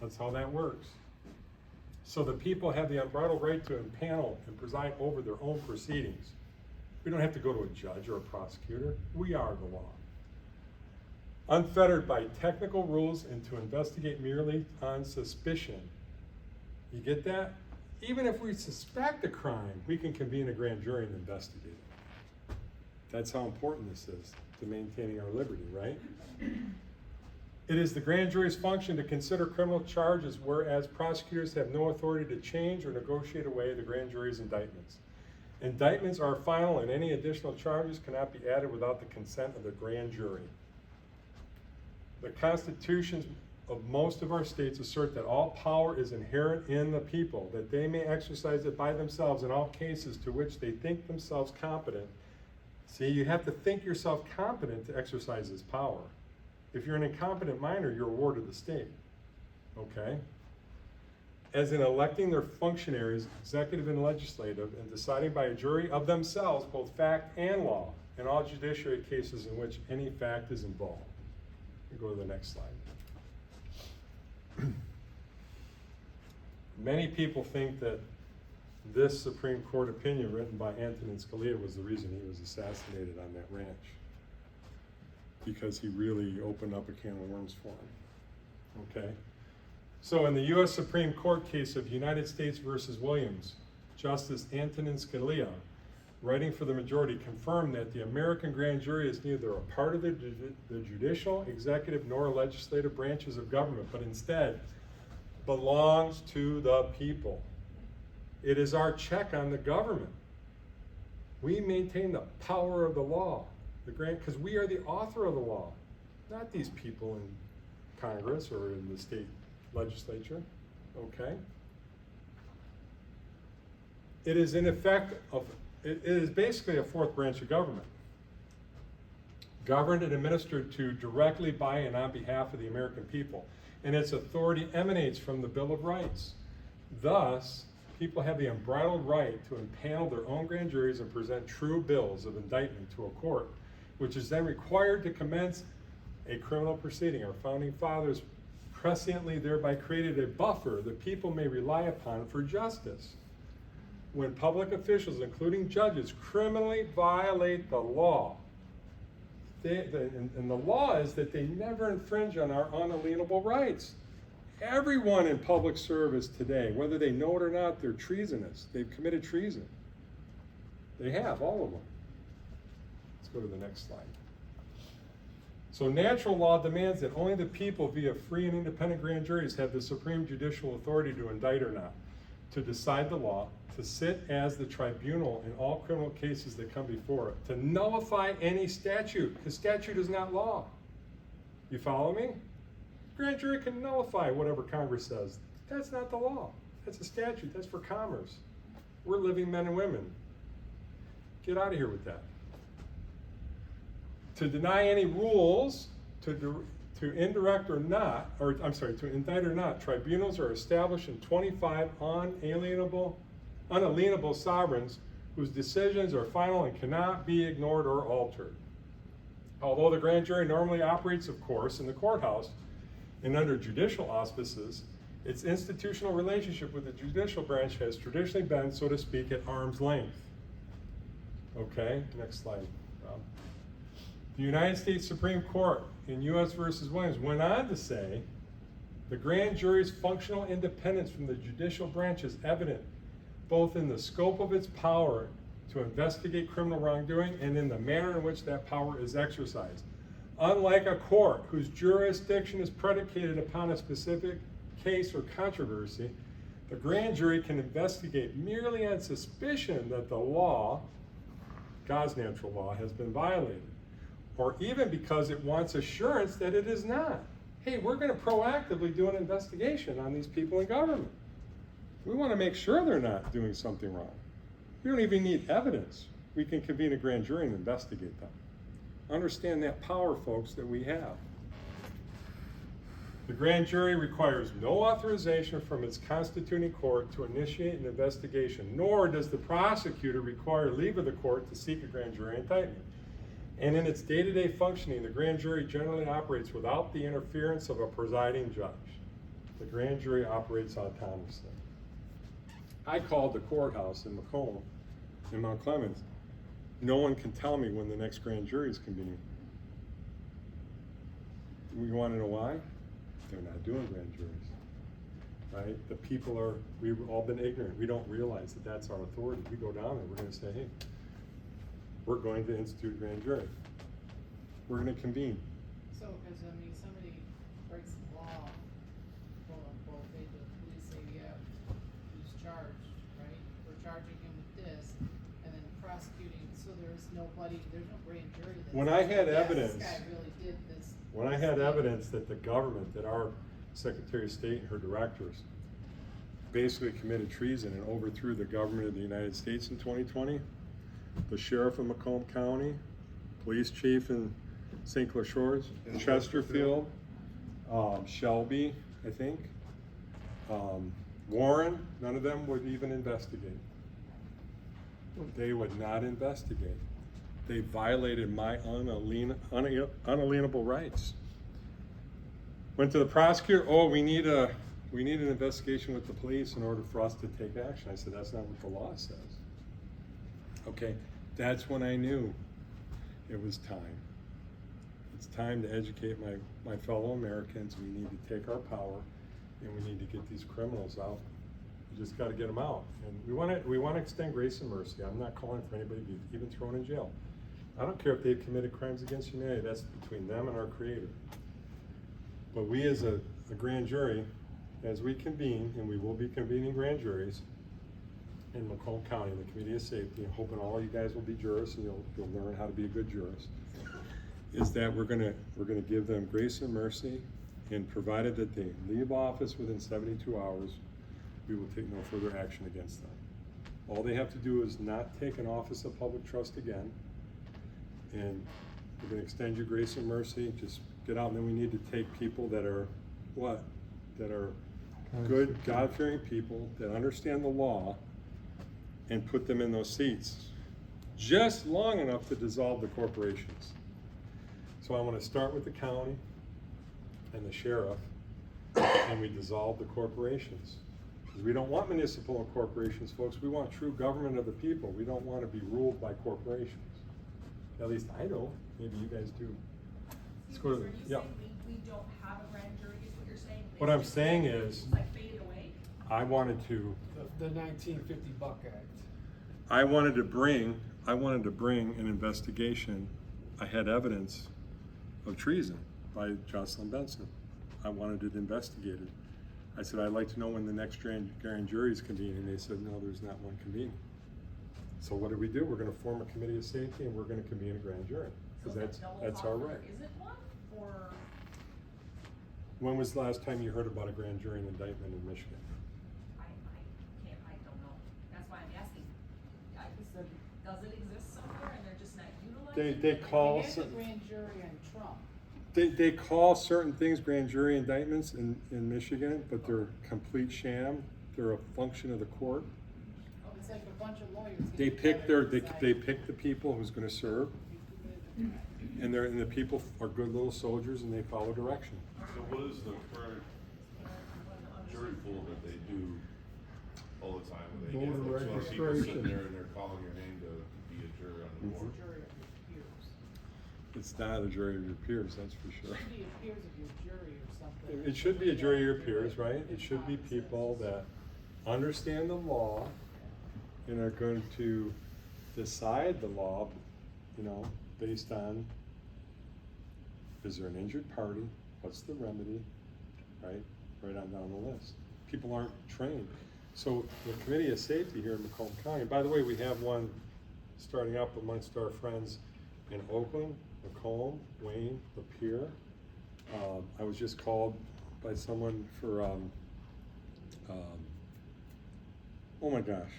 That's how that works. So the people have the unbridled right to impanel and preside over their own proceedings. We don't have to go to a judge or a prosecutor. We are the law. unfettered by technical rules and to investigate merely on suspicion. You get that? Even if we suspect a crime, we can convene a grand jury and investigate it. That's how important this is to maintaining our liberty, right? It is the grand jury's function to consider criminal charges, whereas prosecutors have no authority to change or negotiate away the grand jury's indictments. Indictments are final, and any additional charges cannot be added without the consent of the grand jury. The constitutions of most of our states assert that all power is inherent in the people, that they may exercise it by themselves in all cases to which they think themselves competent. See, you have to think yourself competent to exercise this power. If you're an incompetent minor, you're a ward of the state, okay? As in electing their functionaries, executive and legislative, and deciding by a jury of themselves both fact and law in all judiciary cases in which any fact is involved. Go to the next slide. Many people think that this Supreme Court opinion written by Antonin Scalia was the reason he was assassinated on that ranch, because he really opened up a can of worms for him, okay? So in the U.S. Supreme Court case of United States versus Williams, Justice Antonin Scalia, writing for the majority, confirmed that the American grand jury is neither a part of the judicial, executive, nor legislative branches of government, but instead belongs to the people. It is our check on the government. We maintain the power of the law, because we are the author of the law, not these people in Congress or in the state legislature, okay? It is in effect it is basically a fourth branch of government, governed and administered to directly by and on behalf of the American people, and its authority emanates from the Bill of Rights. Thus, people have the unbridled right to impanel their own grand juries and present true bills of indictment to a court, which is then required to commence a criminal proceeding. Our founding fathers presciently thereby created a buffer the people may rely upon for justice. When public officials, including judges, criminally violate the law, and the law is that they never infringe on our unalienable rights. Everyone in public service today, whether they know it or not, they're treasonous. They've committed treason. They have, all of them. Let's go to the next slide. So natural law demands that only the people via free and independent grand juries have the supreme judicial authority to indict or not, to decide the law, to sit as the tribunal in all criminal cases that come before it, to nullify any statute, because statute is not law. You follow me? Grand jury can nullify whatever Congress says. That's not the law. That's a statute. That's for commerce. We're living men and women. Get out of here with that. To deny any rules, to indict or not, to indict or not, tribunals are established in 25 unalienable sovereigns whose decisions are final and cannot be ignored or altered. Although the grand jury normally operates, of course, in the courthouse and under judicial auspices, its institutional relationship with the judicial branch has traditionally been, so to speak, at arm's length. Okay, next slide, Rob. The United States Supreme Court in U.S. versus Williams went on to say, the grand jury's functional independence from the judicial branch is evident both in the scope of its power to investigate criminal wrongdoing and in the manner in which that power is exercised. Unlike a court whose jurisdiction is predicated upon a specific case or controversy, the grand jury can investigate merely on suspicion that the law, God's natural law, has been violated, or even because it wants assurance that it is not. Hey, we're going to proactively do an investigation on these people in government. We want to make sure they're not doing something wrong. We don't even need evidence. We can convene a grand jury and investigate them. Understand that power, folks, that we have. The grand jury requires no authorization from its constituting court to initiate an investigation, nor does the prosecutor require leave of the court to seek a grand jury indictment. And in its day-to-day functioning, the grand jury generally operates without the interference of a presiding judge. The grand jury operates autonomously. I called the courthouse in Macomb, in Mount Clemens. No one can tell me when the next grand jury is convening. You wanna know why? They're not doing grand juries, right? The people are, we've all been ignorant, we don't realize that that's our authority. We go down there, we're gonna say, hey, we're going to institute grand jury. We're gonna convene. So, cause I mean, somebody breaks the law, quote unquote, the police say, yeah, he's charged, right? We're charging him with this, and then prosecuting, so there's no grand jury that When I says, had yes, evidence- this guy really did this. When I had evidence that the government, that our Secretary of State and her directors basically committed treason and overthrew the government of the United States in 2020, the sheriff of Macomb County, police chief in St. Clair Shores, Chesterfield, Shelby, I think, Warren, none of them would even investigate. They would not investigate. They violated my unalienable rights. Went to the prosecutor, oh, we need an investigation with the police in order for us to take action. I said, that's not what the law says. Okay, that's when I knew it was time. It's time to educate my fellow Americans. We need to take our power and we need to get these criminals out. We just gotta get them out. And we wanna extend grace and mercy. I'm not calling for anybody to be even thrown in jail. I don't care if they've committed crimes against humanity, that's between them and our Creator. But we as a grand jury, as we convene, and we will be convening grand juries in Macomb County, the Committee of Safety, and hoping all you guys will be jurists and you'll learn how to be a good jurist, is that we're gonna give them grace and mercy, and provided that they leave office within 72 hours, we will take no further action against them. All they have to do is not take an office of public trust again, and we're gonna extend you grace and mercy, just get out, and then we need to take people that are, what? That are good, God-fearing people, that understand the law, and put them in those seats, just long enough to dissolve the corporations. So I wanna start with the county and the sheriff, and we dissolve the corporations. Because we don't want municipal and corporations, folks, we want true government of the people. We don't wanna be ruled by corporations. At least I don't, maybe you guys do. Let's go to, Are you yeah. saying we don't have a grand jury, is what you're saying? What I'm saying is, It's like faded away? I wanted to, The 1950 Buck Act. I wanted to bring an investigation. I had evidence of treason by Jocelyn Benson. I wanted it investigated. I said, I'd like to know when the next grand jury is convening. They said, no, there's not one convening. So what do? We're gonna form a committee of safety and we're gonna convene a grand jury, because So is that that's double our talk, or right. is it one, or? When was the last time you heard about a grand jury and indictment in Michigan? I don't know, that's why I'm asking. Does it exist somewhere and they're just not utilizing it? They call, We had the grand jury on Trump. they call certain things grand jury indictments in Michigan, but they're complete sham. They're a function of the court. Oh, it's like a bunch of lawyers. They getting pick together they and decide pick the people who's gonna serve, who committed the crime. and the people are good little soldiers and they follow direction. So what is the current jury pool that they do all the time? When they Voter get like 20 people registration. sitting there and they're calling your name to be a juror on the Mhm. board. Jury of your peers. It's not a jury of your peers, that's for sure. Should be a peers of your jury or something. It should be a jury of your peers, right? It should be people that understand the law and are going to decide the law, based on, is there an injured party? What's the remedy, right? Right on down the list. People aren't trained. So the Committee of Safety here in Macomb County, by the way, we have one starting up amongst our friends in Oakland, Macomb, Wayne, Lapeer. I was just called by someone for, oh my gosh,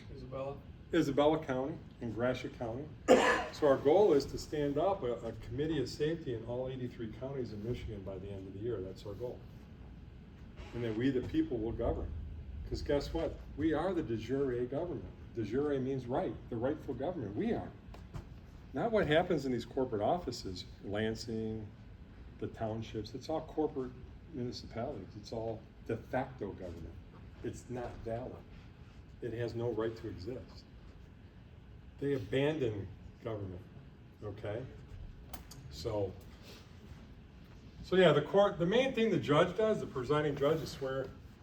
Isabella County and Gratiot County. So our goal is to stand up a committee of safety in all 83 counties in Michigan by the end of the year. That's our goal. And then we, the people, will govern. Because guess what? We are the de jure government. De jure means right, the rightful government. We are. Not what happens in these corporate offices, Lansing, the townships. It's all corporate municipalities. It's all de facto government. It's not valid. It has no right to exist. They abandon government, okay? So, So yeah, the main thing the judge does, the presiding judge, is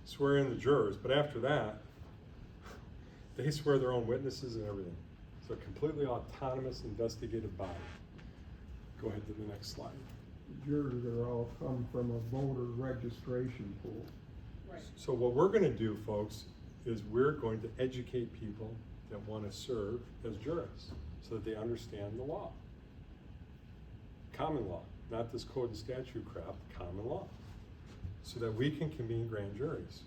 swear in the jurors, but after that, they swear their own witnesses and everything. It's a completely autonomous investigative body. Go ahead to the next slide. Jurors are all come from a voter registration pool. Right. So what we're gonna do, folks, is we're going to educate people that wanna serve as jurists, so that they understand the law. Common law, not this code and statute crap, common law. So that we can convene grand juries.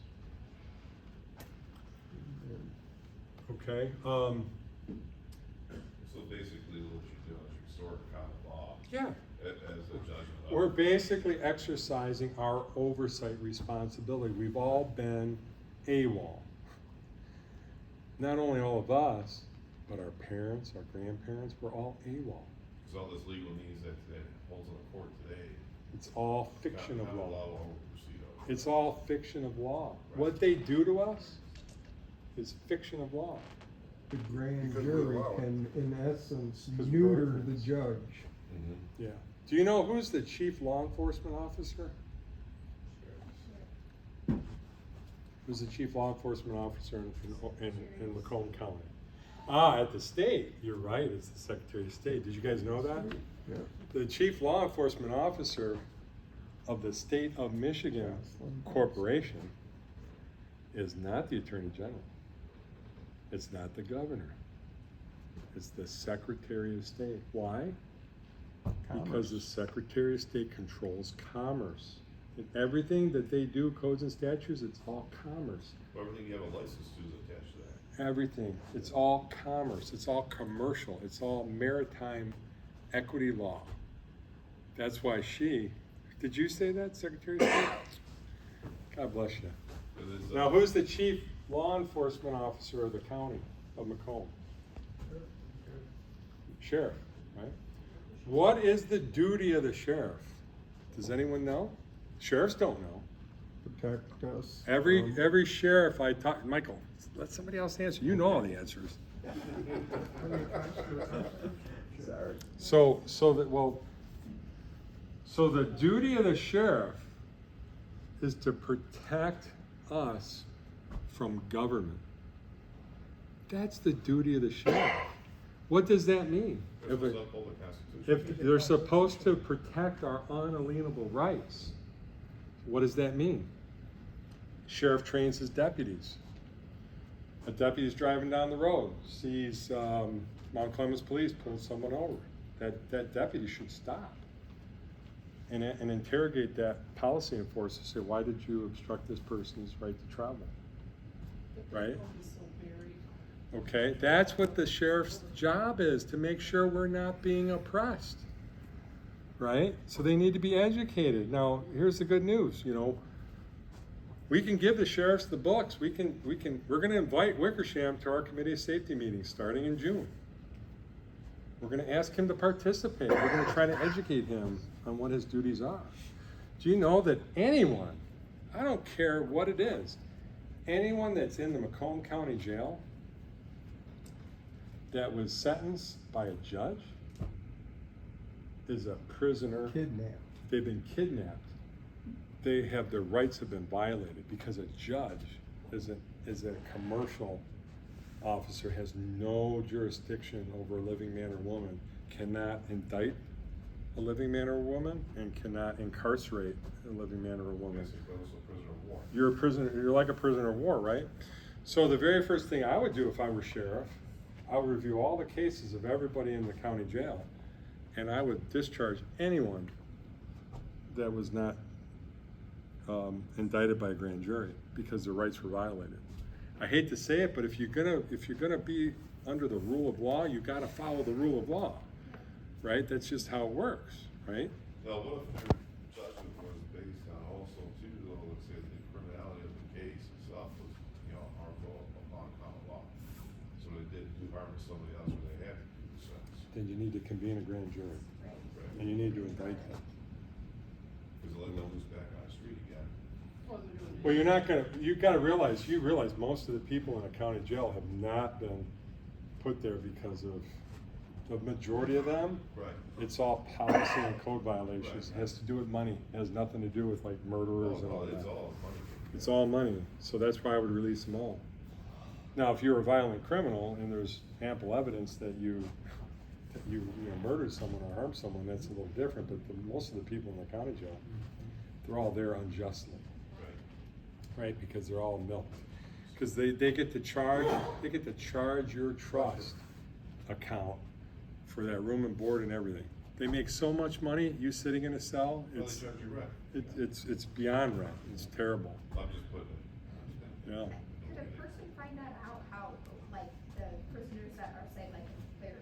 Okay, So basically what you do is you restore common law yeah. as a judgment. We're basically exercising our oversight responsibility. We've all been AWOL. Not only all of us, but our parents, our grandparents, we're all AWOL. Because all this legal needs that holds in the court today. It's all fiction of common law. will proceed over. It's all fiction of law. Right. What they do to us is fiction of law. The grand Because we jury allow it. can, in essence, Because we're neuter the infants. judge. Mhm. Yeah. Do you know who's the chief law enforcement officer? Who's the chief law enforcement officer in Macomb County? Ah, at the state, you're right, it's the Secretary of State. Did you guys know that? Yeah. The chief law enforcement officer of the state of Michigan Corporation is not the Attorney General. It's not the governor. It's the Secretary of State. Why? Because the Secretary of State controls commerce. And everything that they do, codes and statutes, it's all commerce. Everything you have a license to is attached to that. Everything. It's all commerce. It's all commercial. It's all maritime equity law. That's why did you say that, Secretary of State? God bless you. It is, Now, who's the chief law enforcement officer of the county of Macomb? Sheriff, right? What is the duty of the sheriff? Does anyone know? Sheriffs don't know. Protect us. Every sheriff I talk, Michael, let somebody else answer. You know all the answers. Sorry. So the duty of the sheriff is to protect us from government. That's the duty of the sheriff. What does that mean? They're supposed to uphold the Constitution. If they're supposed to protect our unalienable rights, what does that mean? Sheriff trains his deputies. A deputy's driving down the road, sees Mount Clemens police pull someone over. That deputy should stop and interrogate that policy enforcer. Say, why did you obstruct this person's right to travel? Right? People be so buried. Okay, that's what the sheriff's job is, to make sure we're not being oppressed, right? So they need to be educated. Now, here's the good news, we can give the sheriffs the books. We're gonna invite Wickersham to our committee of safety meetings starting in June. We're gonna ask him to participate. We're gonna try to educate him on what his duties are. Do you know that anyone, I don't care what it is, anyone that's in the Macomb County Jail that was sentenced by a judge is a prisoner. Kidnapped. They've been kidnapped. Their rights have been violated because a judge is a commercial officer, has no jurisdiction over a living man or woman, cannot indict a living man or woman, and cannot incarcerate a living man or a woman. Basically, also a prisoner of war. You're a prisoner, you're like a prisoner of war, right? So the very first thing I would do if I were sheriff, I would review all the cases of everybody in the county jail, and I would discharge anyone that was not indicted by a grand jury because their rights were violated. I hate to say it, but if you're gonna be under the rule of law, you gotta follow the rule of law, right? That's just how it works, right? Now, what if your judgment was based on also too, though, let's say the criminality of the case itself was, harmful upon common law? So they did do harm to somebody else where they had to do the sentence. Then you need to convene a grand jury, Right. and you need to indict them. Because let them loose back on the street again. Well, they're doing it. Well, you realize most of the people in a county jail have not been put there because of the majority of them, Right. it's all policy and code violations. It has to do with money. It has nothing to do with like murderers and all It's that. all money. It's all money, so that's why I would release them all. Now, if you're a violent criminal and there's ample evidence that you murdered someone or harmed someone, that's a little different, but most of the people in the county jail, they're all there unjustly, right? Because they're all milked. Because they get to charge your trust account for that room and board and everything. They make so much money, you sitting in a cell, Well, they charge you rent. it's beyond rent, it's terrible, I'm just putting it, I understand. yeah. Could a person find that out how, like, the prisoners that are, say, like, in Fair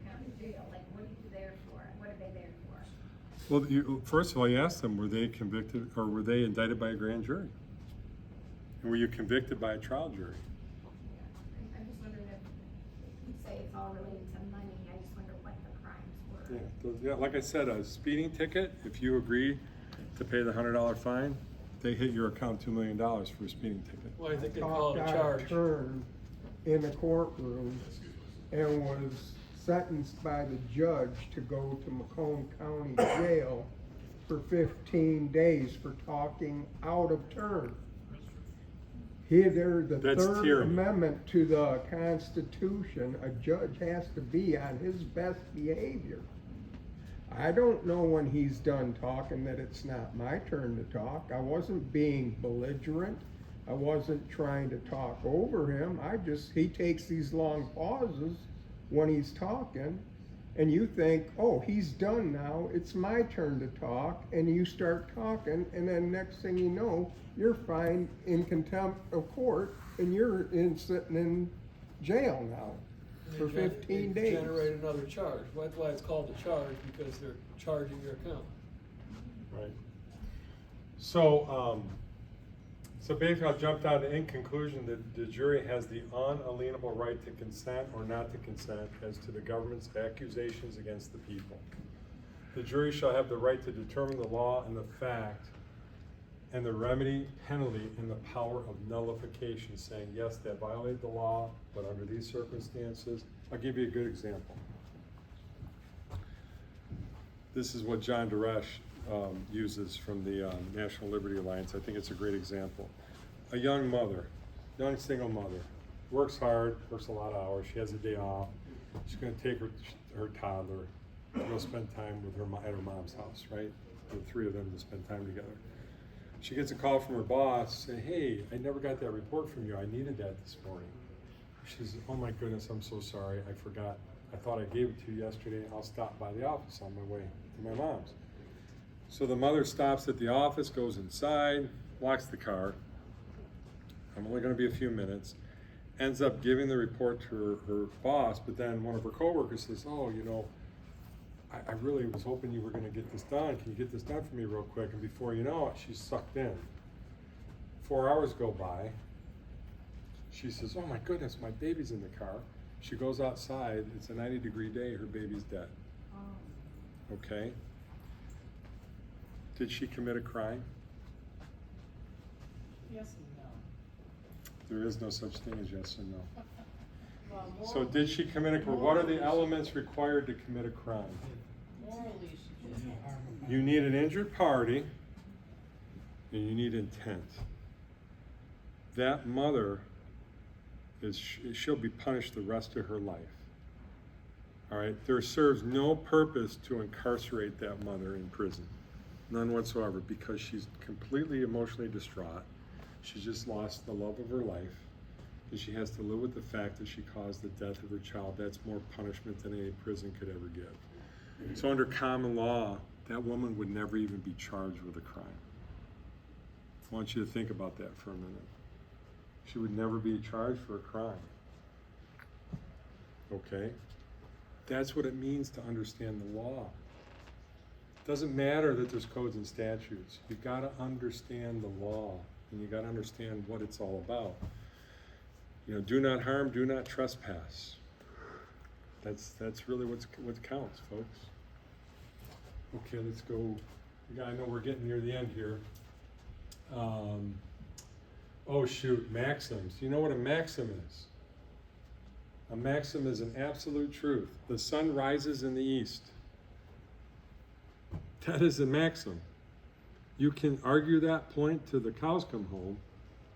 County Jail, like, what are you there for? What are they there for? Well, first of all, you ask them, were they convicted, or were they indicted by a grand jury? And were you convicted by a trial jury? Yeah. I'm just wondering if, you say it's all related to money, I just wonder what the crimes were. Yeah, like I said, a speeding ticket, if you agree to pay the $100 fine, they hit your account $2 million for a speeding ticket. Well, I think they call it a Talked out charge. of turn in a courtroom and was sentenced by the judge to go to Macomb County Jail for 15 days for talking out of turn. Here, the That's Third tyranny. Amendment to the Constitution, a judge has to be on his best behavior. I don't know when he's done talking that it's not my turn to talk. I wasn't being belligerent. I wasn't trying to talk over him. He takes these long pauses when he's talking, and you think, oh, he's done now, it's my turn to talk, and you start talking, and then next thing you know, you're fined in contempt of court, and you're sitting in jail now for 15 They days. generate another charge. That's why it's called a charge, because they're charging your account. Right. So basically, I'll jump down to, in conclusion, that the jury has the unalienable right to consent or not to consent as to the government's accusations against the people. The jury shall have the right to determine the law and the fact and the remedy, penalty, and the power of nullification, saying, yes, that violated the law, but under these circumstances. I'll give you a good example. This is what John Duresh uses from the National Liberty Alliance. I think it's a great example. A young mother, young single mother, works hard, works a lot of hours. She has a day off. She's going to take her toddler to go spend time with at her mom's house, right? The three of them to spend time together. She gets a call from her boss saying, hey, I never got that report from you. I needed that this morning. She says, oh my goodness, I'm so sorry. I forgot. I thought I gave it to you yesterday. I'll stop by the office on my way to my mom's. So the mother stops at the office, goes inside, locks the car. I'm only going to be a few minutes. Ends up giving the report to her boss, but then one of her coworkers says, oh, you know, I really was hoping you were going to get this done. Can you get this done for me real quick? And before you know it, she's sucked in. 4 hours go by. She says, oh my goodness, my baby's in the car. She goes outside. It's a 90-degree day. Her baby's dead. Okay? Did she commit a crime? Yes and no. There is no such thing as yes and no. Well, So did she commit a crime? What are the elements required to commit a crime? morally, she should have. You need an injured party, and you need intent. That mother she'll be punished the rest of her life. All right, there serves no purpose to incarcerate that mother in prison, none whatsoever, because she's completely emotionally distraught. She's just lost the love of her life, and she has to live with the fact that she caused the death of her child. That's more punishment than any prison could ever give. So under common law, that woman would never even be charged with a crime. I want you to think about that for a minute. She would never be charged for a crime. Okay? That's what it means to understand the law. It doesn't matter that there's codes and statutes. You've got to understand the law, and you've got to understand what it's all about. You know, do not harm, do not trespass. That's really what counts, folks. Okay, let's go. I know we're getting near the end here. Oh shoot, maxims. You know what a maxim is? A maxim is an absolute truth. The sun rises in the east. That is a maxim. You can argue that point till the cows come home.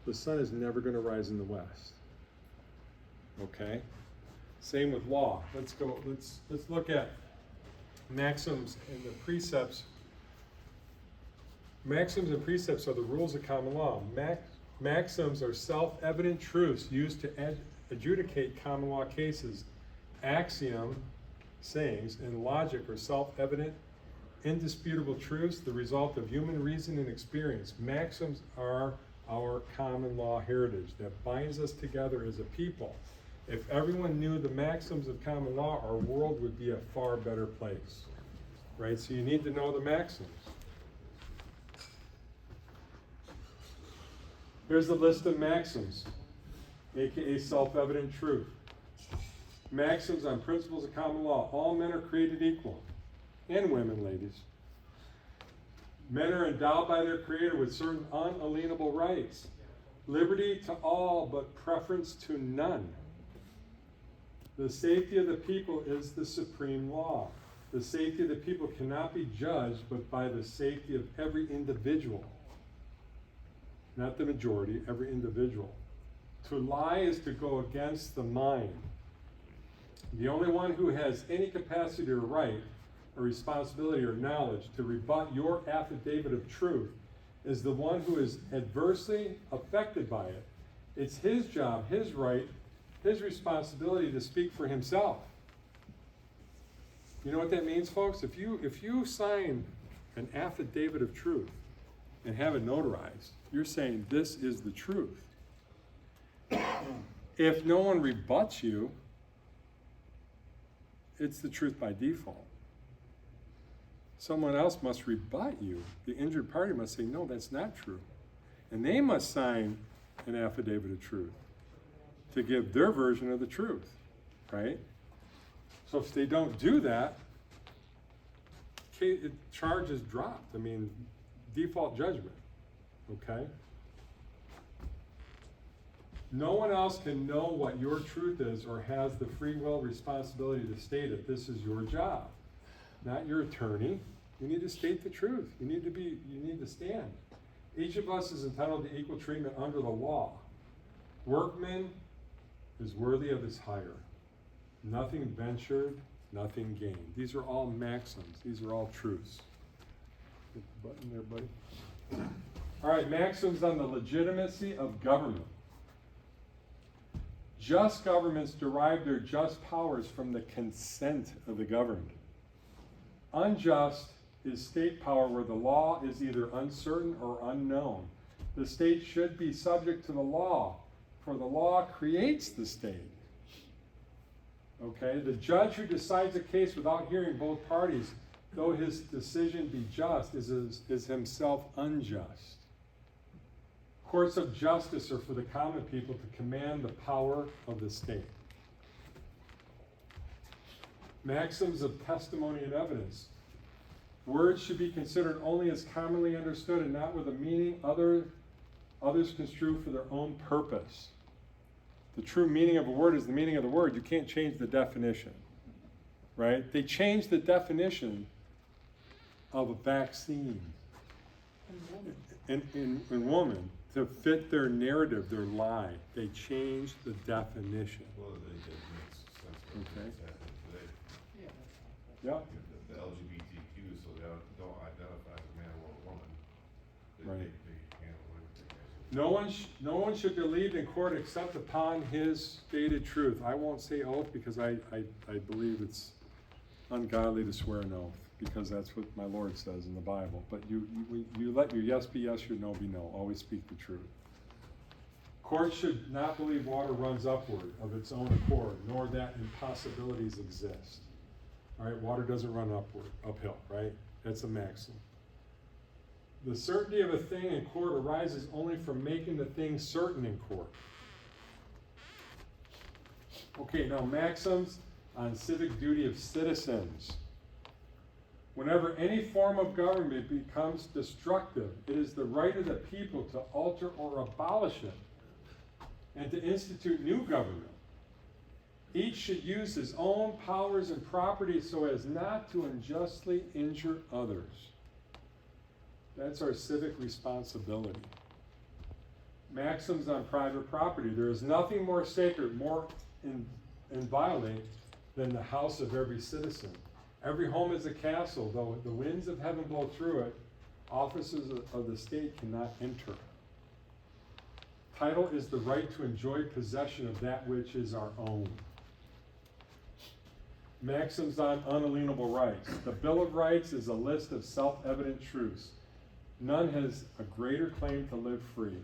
The sun is never going to rise in the west. Okay? Same with law. Let's look at maxims and the precepts. Maxims and precepts are the rules of common law. Maxims are self-evident truths used to adjudicate common law cases. Axiom, sayings, and logic are self-evident, indisputable truths, the result of human reason and experience. Maxims are our common law heritage that binds us together as a people. If everyone knew the maxims of common law, our world would be a far better place. Right? So you need to know the maxims. Here's a list of maxims, aka self-evident truth. Maxims on principles of common law. All men are created equal, and women, ladies. Men are endowed by their Creator with certain unalienable rights. Liberty to all, but preference to none. The safety of the people is the supreme law. The safety of the people cannot be judged but by the safety of every individual. Not the majority, every individual. To lie is to go against the mind. The only one who has any capacity or right, or responsibility or knowledge to rebut your affidavit of truth is the one who is adversely affected by it. It's his job, his right, his responsibility to speak for himself. You know what that means, folks? If you sign an affidavit of truth and have it notarized, you're saying this is the truth. If no one rebuts you, it's the truth by default. Someone else must rebut you. The injured party must say, no, that's not true. And they must sign an affidavit of truth to give their version of the truth, right? So if they don't do that, charge is dropped. I mean, default judgment, okay? No one else can know what your truth is or has the free will responsibility to state it. This is your job, not your attorney. You need to state the truth. You need to stand. Each of us is entitled to equal treatment under the law. Workman is worthy of his hire. Nothing ventured, nothing gained. These are all maxims. These are all truths. Hit the button there, buddy. All right, maxims on the legitimacy of government. Just governments derive their just powers from the consent of the governed. Unjust is state power where the law is either uncertain or unknown. The state should be subject to the law, for the law creates the state. Okay, the judge who decides a case without hearing both parties, though his decision be just, is himself unjust. Courts of justice are for the common people to command the power of the state. Maxims of testimony and evidence. Words should be considered only as commonly understood and not with a meaning others construe for their own purpose. The true meaning of a word is the meaning of the word. You can't change the definition, right? They changed the definition of a vaccine in woman to fit their narrative, their lie. They changed the definition. Well, they did make sense of Okay. what's happening today. Yeah, that's Yeah. The LGBTQ, so they don't identify as a man or a woman. Right. They handle everything as No one should be believed in court except upon his stated truth. I won't say oath because I believe it's ungodly to swear an oath, because that's what my Lord says in the Bible. But you let your yes be yes, your no be no. Always speak the truth. Court should not believe water runs upward of its own accord, nor that impossibilities exist. All right, water doesn't run uphill, right? That's a maxim. The certainty of a thing in court arises only from making the thing certain in court. Okay, now maxims on civic duty of citizens. Whenever any form of government becomes destructive, it is the right of the people to alter or abolish it and to institute new government. Each should use his own powers and property so as not to unjustly injure others. That's our civic responsibility. Maxims on private property. There is nothing more sacred, more inviolate than the house of every citizen. Every home is a castle, though the winds of heaven blow through it, officers of the state cannot enter. Title is the right to enjoy possession of that which is our own. Maxims on unalienable rights. The Bill of Rights is a list of self-evident truths. None has a greater claim to live free.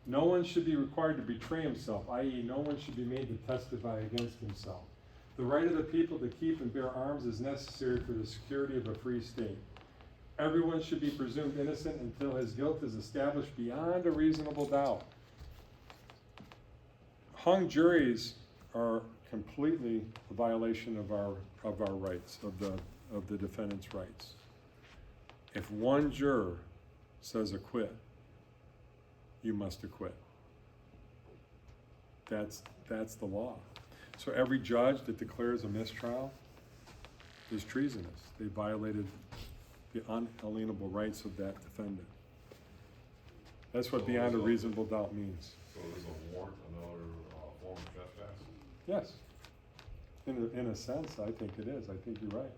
No one should be required to betray himself, i.e., no one should be made to testify against himself. The right of the people to keep and bear arms is necessary for the security of a free state. Everyone should be presumed innocent until his guilt is established beyond a reasonable doubt. Hung juries are completely a violation of our rights, of the defendant's rights. If one juror says acquit, you must acquit. That's the law. So every judge that declares a mistrial is treasonous. They violated the unalienable rights of that defendant. That's what beyond a reasonable doubt means. So is a warrant another form of trespass? Yes. In a sense, I think it is. I think you're right.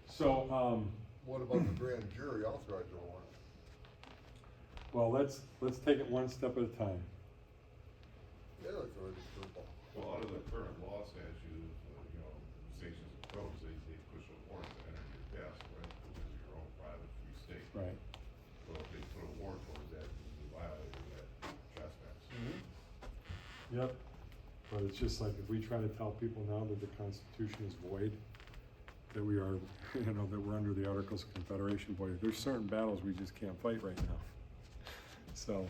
So, What about the grand jury authorizing a warrant? well, let's take it one step at a time. Yeah, that's already purple. Well, under the current law statute, sanctions and codes, they push a warrant to enter your desk, right? Which is your own private free state. Right. So if they put a warrant towards that, you violated that trespass. Yep. But it's just like if we try to tell people now that the Constitution is void, that we are, that we're under the Articles of Confederation void. There's certain battles we just can't fight right now. So,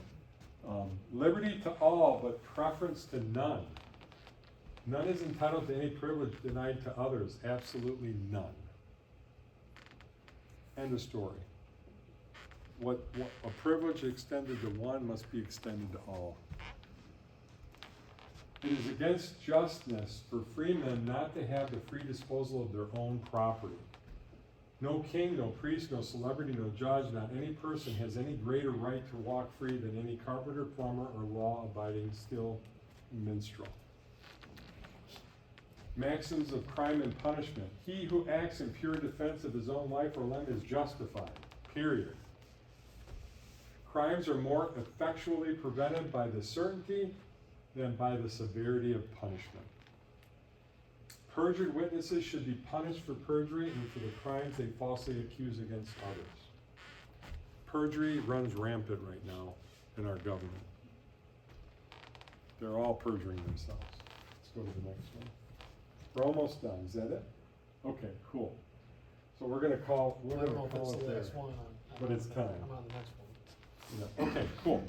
liberty to all, but preference to none. None is entitled to any privilege denied to others. Absolutely none. End of story. What a privilege extended to one must be extended to all. It is against justness for freemen not to have the free disposal of their own property. No king, no priest, no celebrity, no judge, not any person has any greater right to walk free than any carpenter, plumber, or law-abiding skilled minstrel. Maxims of crime and punishment. He who acts in pure defense of his own life or limb is justified, period. Crimes are more effectually prevented by the certainty than by the severity of punishment. Perjured witnesses should be punished for perjury and for the crimes they falsely accuse against others. Perjury runs rampant right now in our government. They're all perjuring themselves. Let's go to the next one. We're almost done. Is that it? Okay, cool. So we're gonna call I don't know if it's it the there. last one. But it's time. I'm on the next one. Yeah. Okay, cool.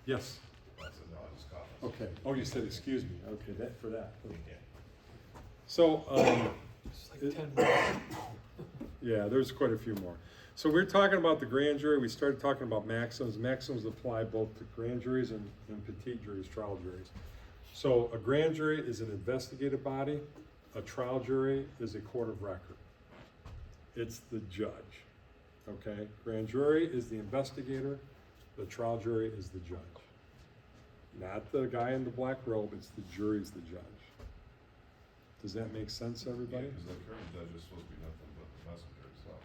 Yes. I said, no, I just caught it. Okay. Oh, you said excuse me. Okay, that for that. So, It's like It- 10 minutes. yeah, there's quite a few more. So we're talking about the grand jury. We started talking about maxims. Maxims apply both to grand juries and petit juries, trial juries. So a grand jury is an investigative body. A trial jury is a court of record. It's the judge. Okay? Grand jury is the investigator. The trial jury is the judge. Not the guy in the black robe. It's the jury's the judge. Does that make sense, everybody? Because the current judge is supposed to be nothing but the messenger itself.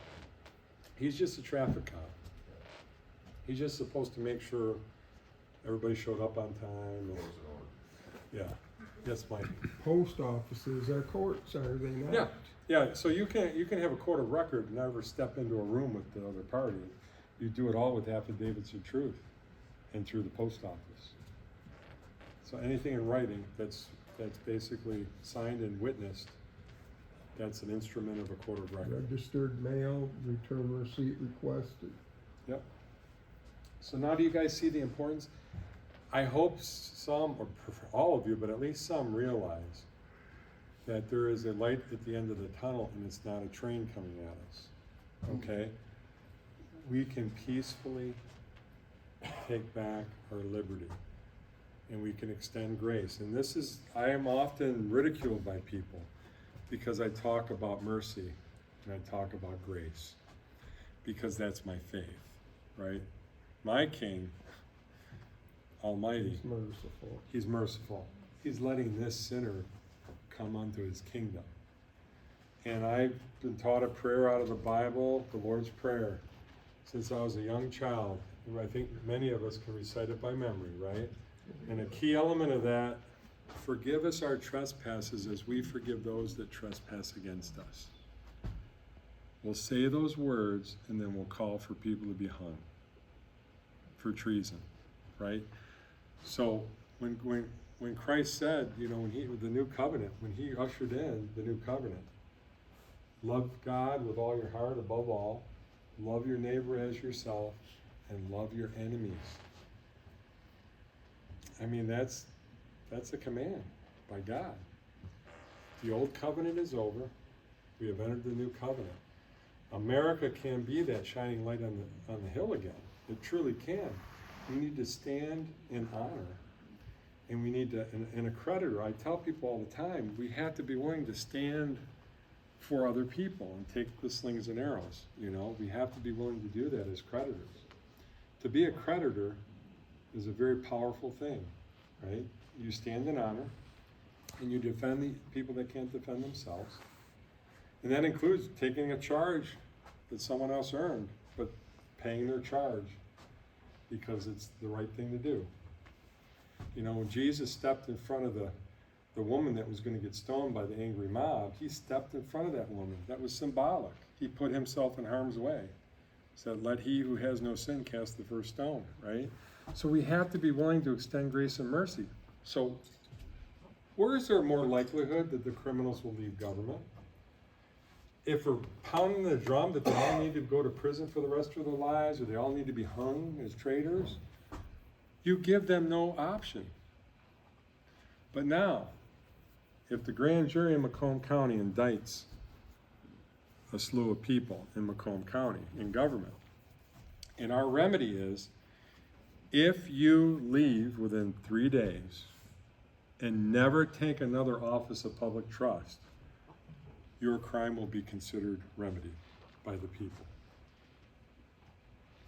He's just a traffic cop. He's just supposed to make sure everybody showed up on time. Laws and order. Yeah. Yes, Mike. Post offices are courts, are they not? Yeah. Yeah. So you can have a court of record and never step into a room with the other party. You do it all with affidavits of truth and through the post office. So anything in writing that's basically signed and witnessed, that's an instrument of a court of record. Registered mail, return receipt requested. Yep. So now do you guys see the importance? I hope some, or all of you, but at least some realize that there is a light at the end of the tunnel and it's not a train coming at us, okay? We can peacefully take back our liberty. and we can extend grace. And this is, I am often ridiculed by people because I talk about mercy and I talk about grace, because that's my faith, right? My King, Almighty, He's merciful. He's merciful. He's letting this sinner come unto his kingdom. And I've been taught a prayer out of the Bible, the Lord's Prayer, since I was a young child. And I think many of us can recite it by memory, right? And a key element of that, forgive us our trespasses as we forgive those that trespass against us. We'll say those words and then we'll call for people to be hung for treason, right? So when Christ said, you know, with the new covenant, when he ushered in the new covenant, love God with all your heart above all, love your neighbor as yourself, and love your enemies. I mean, that's a command by God. The old covenant is over. We have entered the new covenant. America can be that shining light on the hill again. It truly can. We need to stand in honor. And we need to, and a creditor, I tell people all the time, we have to be willing to stand for other people and take the slings and arrows. You know, we have to be willing to do that as creditors. To be a creditor is a very powerful thing, right? You stand in honor and you defend the people that can't defend themselves. And that includes taking a charge that someone else earned, but paying their charge because it's the right thing to do. You know, when Jesus stepped in front of the woman that was going to get stoned by the angry mob, he stepped in front of that woman. That was symbolic. He put himself in harm's way. Said, let he who has no sin cast the first stone, right? So we have to be willing to extend grace and mercy. So where is there more likelihood that the criminals will leave government? If we're pounding the drum that they all need to go to prison for the rest of their lives, or they all need to be hung as traitors, you give them no option. But now, if the grand jury in Macomb County indicts a slew of people in Macomb County, in government, and our remedy is, if you leave within 3 days and never take another office of public trust, your crime will be considered remedied by the people.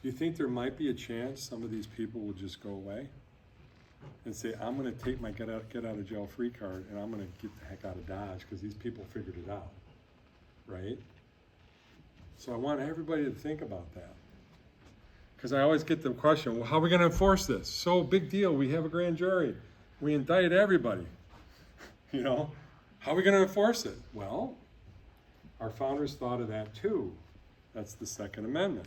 Do you think there might be a chance some of these people will just go away and say, I'm going to take my get out of jail free card and I'm going to get the heck out of Dodge because these people figured it out, right? So I want everybody to think about that. Because I always get the question, well, how are we going to enforce this? So big deal, we have a grand jury. We indict everybody. You know, how are we going to enforce it? Well, our founders thought of that too. That's the Second Amendment.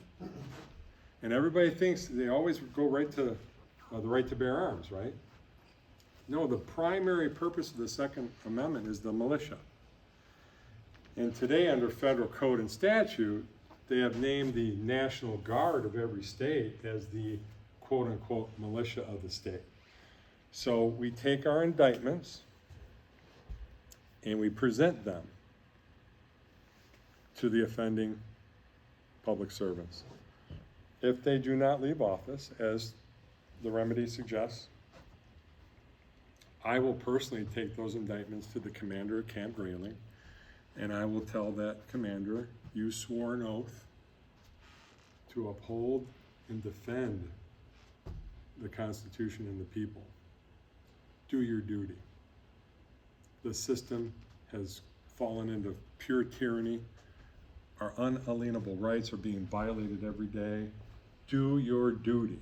And everybody thinks they always go right to the right to bear arms, right? No, the primary purpose of the Second Amendment is the militia. And today, under federal code and statute, they have named the National Guard of every state as the quote-unquote militia of the state. So we take our indictments and we present them to the offending public servants. If they do not leave office, as the remedy suggests, I will personally take those indictments to the commander of Camp Grayling, and I will tell that commander, you swore an oath to uphold and defend the Constitution and the people. Do your duty. The system has fallen into pure tyranny. Our unalienable rights are being violated every day. Do your duty.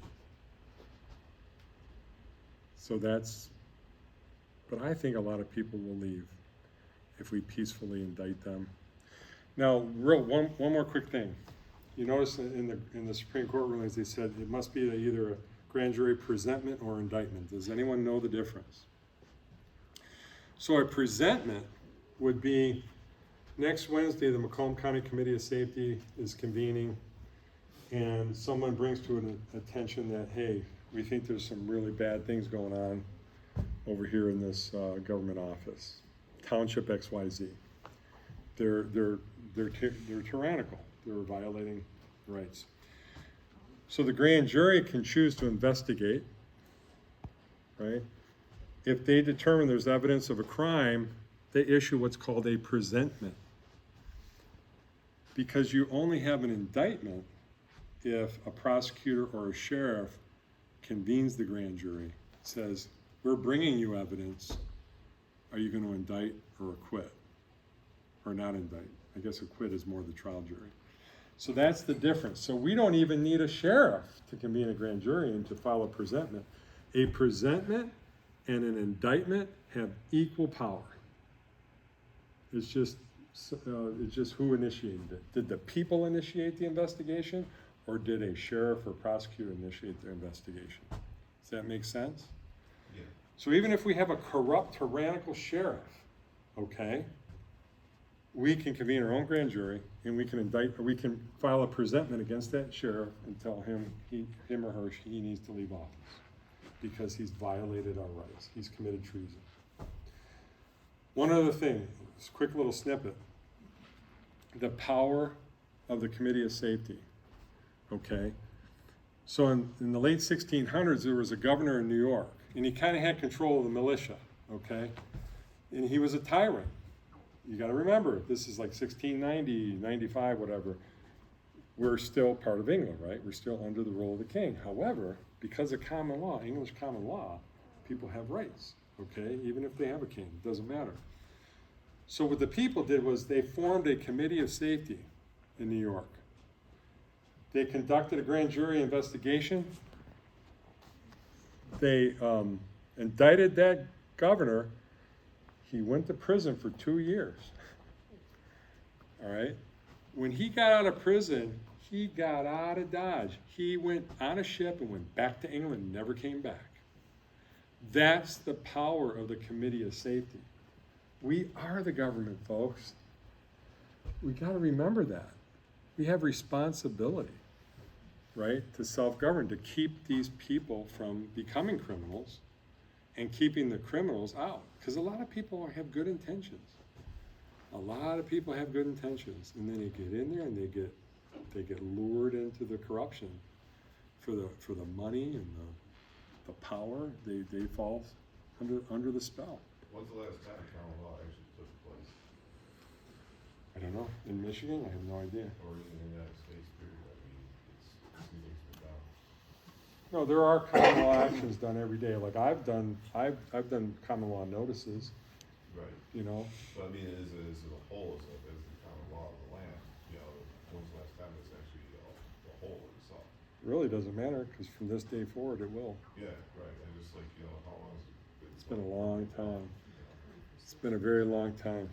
So but I think a lot of people will leave if we peacefully indict them. Now, one more quick thing. You notice in the Supreme Court rulings, they said it must be either a grand jury presentment or indictment. Does anyone know the difference? So a presentment would be next Wednesday, the Macomb County Committee of Safety is convening, and someone brings to an attention that, hey, we think there's some really bad things going on over here in this government office, Township XYZ. They're tyrannical. They're violating rights. So the grand jury can choose to investigate, right? If they determine there's evidence of a crime, they issue what's called a presentment. Because you only have an indictment if a prosecutor or a sheriff convenes the grand jury, says, we're bringing you evidence, are you gonna indict or acquit? Or not indict? I guess acquit is more the trial jury. So that's the difference. So we don't even need a sheriff to convene a grand jury and to file a presentment. A presentment and an indictment have equal power. It's just who initiated it. Did the people initiate the investigation, or did a sheriff or prosecutor initiate the investigation? Does that make sense? Yeah. So even if we have a corrupt, tyrannical sheriff, okay, we can convene our own grand jury and we can indict, or we can file a presentment against that sheriff and tell him, him or her, he needs to leave office because he's violated our rights. He's committed treason. One other thing, just a quick little snippet. The power of the Committee of Safety, okay? So in the late 1600s, there was a governor in New York, and he kind of had control of the militia, okay? And he was a tyrant. You gotta remember, this is like 1690, 95, whatever. We're still part of England, right? We're still under the rule of the king. However, because of common law, English common law, people have rights, okay? Even if they have a king, it doesn't matter. So what the people did was they formed a committee of safety in New York. They conducted a grand jury investigation. They indicted that governor. He went to prison for 2 years. All right? When he got out of prison, he got out of Dodge. He went on a ship and went back to England and never came back. That's the power of the Committee of Safety. We are the government, folks. We got to remember that. We have responsibility, right, to self-govern, to keep these people from becoming criminals and keeping the criminals out. Because a lot of people have good intentions. A lot of people have good intentions, and then they get in there and they get lured into the corruption for the money and the power. They fall under the spell. When's the last time common law actually took place? I don't know. In Michigan, I have no idea. Or even in the United States, period? I mean, it's been down. No, there are common law actions done every day. Like I've done common law notices. Right. You know. But I mean, as a whole, as the common law of the land, you know, when's the last time it's actually the whole itself? It really doesn't matter because from this day forward, it will. Yeah, right. And just like, you know, how long has it been? It's been a long time. It's been a very long time.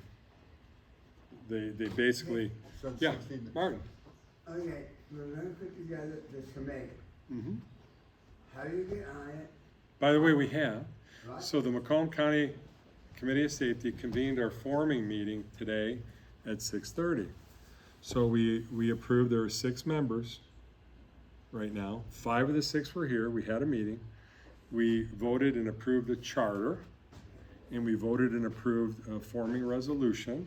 They basically, Since yeah, 16 Martin. Okay, we're gonna put together this committee. Mm-hmm. How do you get on it? By the way, we have. Right? So the Macomb County Committee of Safety convened our forming meeting today at 6:30. So we approved, there are 6 members right now. 5 of the 6 were here. We had a meeting. We voted and approved a charter, and we voted and approved a forming resolution.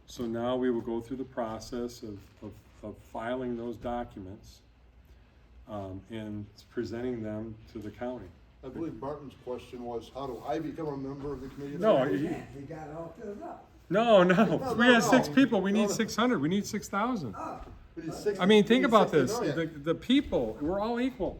So now we will go through the process of filing those documents and presenting them to the county. I believe Martin's question was, how do I become a member of the committee? No, You can't, you got it all filled up. No, we had no. 6 people, we No, need no. 600, we need 6,000. Oh, But he's 60 I mean, think he's about 60 this, million. the people, we're all equal,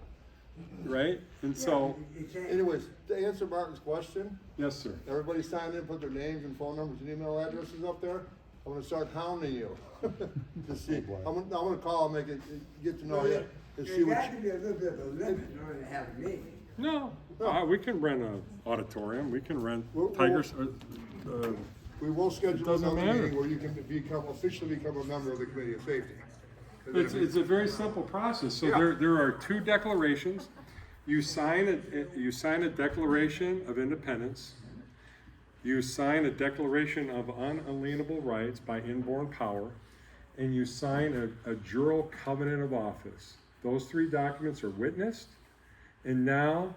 right? And so, you can't. Anyways, to answer Martin's question, yes, sir. everybody signed in, put their names and phone numbers and email addresses up there. I'm gonna start hounding you to see. Oh, boy. I'm gonna call and get to know Well, you and There's see what. got to be a little bit of a limit in order to have a meeting. No, we can rent an auditorium, we can rent We'll- Tigers, We will schedule doesn't another matter. meeting where you can officially become a member of the committee of safety. And then it's a very simple process. So Yeah. there are 2 declarations. You sign a declaration of independence. You sign a declaration of unalienable rights by inborn power, and you sign a jural covenant of office. Those 3 documents are witnessed, and now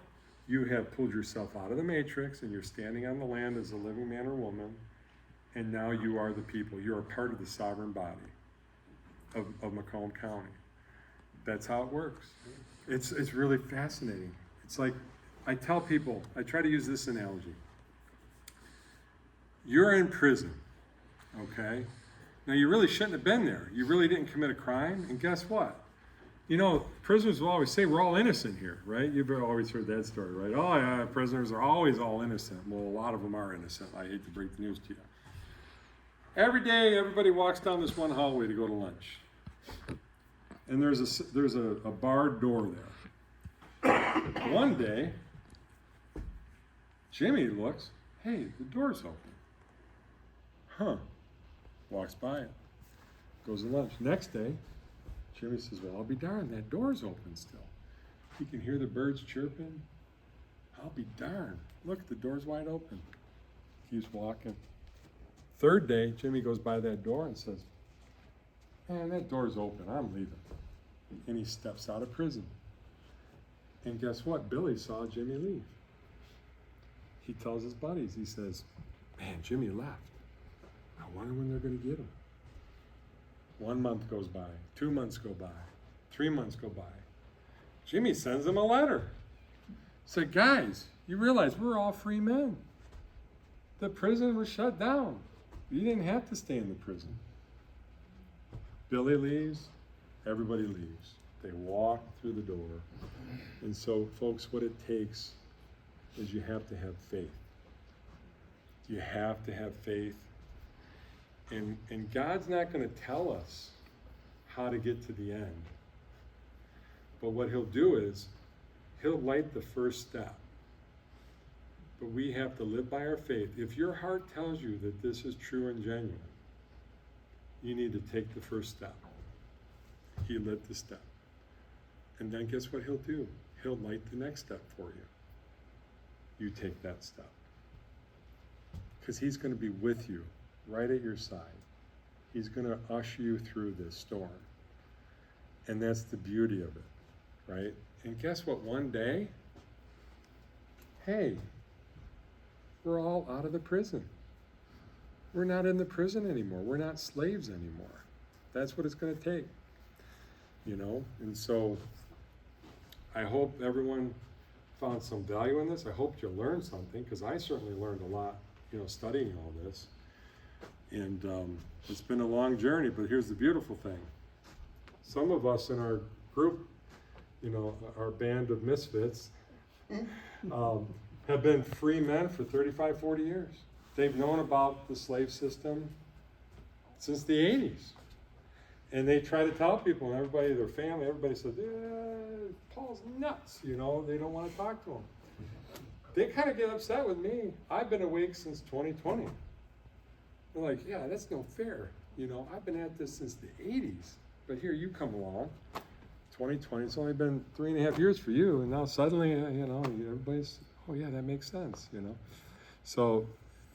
you have pulled yourself out of the matrix, and you're standing on the land as a living man or woman, and now you are the people. You're a part of the sovereign body of Macomb County. That's how it works. It's really fascinating. It's like I tell people, I try to use this analogy. You're in prison, okay? Now, you really shouldn't have been there. You really didn't commit a crime, and guess what? You know, prisoners will always say we're all innocent here, right? You've always heard that story, right? Oh, yeah, prisoners are always all innocent. Well, a lot of them are innocent. I hate to break the news to you. Every day, everybody walks down this one hallway to go to lunch. And there's a barred door there. One day, Jimmy looks, hey, the door's open. Huh. Walks by it. Goes to lunch. Next day, Jimmy says, well, I'll be darned, that door's open still. He can hear the birds chirping. I'll be darned. Look, the door's wide open. Keeps walking. Third day, Jimmy goes by that door and says, man, that door's open. I'm leaving. And he steps out of prison. And guess what? Billy saw Jimmy leave. He tells his buddies, he says, man, Jimmy left. I wonder when they're going to get him. 1 month goes by, 2 months go by, 3 months go by. Jimmy sends them a letter. Said, guys, you realize we're all free men. The prison was shut down. You didn't have to stay in the prison. Billy leaves, everybody leaves. They walk through the door. And so, folks, what it takes is you have to have faith. You have to have faith. And God's not going to tell us how to get to the end. But what he'll do is, he'll light the first step. But we have to live by our faith. If your heart tells you that this is true and genuine, you need to take the first step. He lit the step. And then guess what he'll do? He'll light the next step for you. You take that step. Because he's going to be with you, right at your side. He's going to usher you through this storm. And that's the beauty of it, right? And guess what? One day, hey, we're all out of the prison. We're not in the prison anymore. We're not slaves anymore. That's what it's going to take, you know? And so I hope everyone found some value in this. I hope you learned something, because I certainly learned a lot, you know, studying all this. And it's been a long journey, but here's the beautiful thing. Some of us in our group, you know, our band of misfits, have been free men for 35, 40 years. They've known about the slave system since the 80s. And they try to tell people, and everybody, their family, everybody says, Paul's nuts, you know, they don't want to talk to him. They kind of get upset with me. I've been awake since 2020. They're like, yeah, that's no fair. You know, I've been at this since the 80s. But here you come along, 2020, it's only been 3.5 years for you, and now suddenly, you know, everybody's, oh yeah, that makes sense, you know. So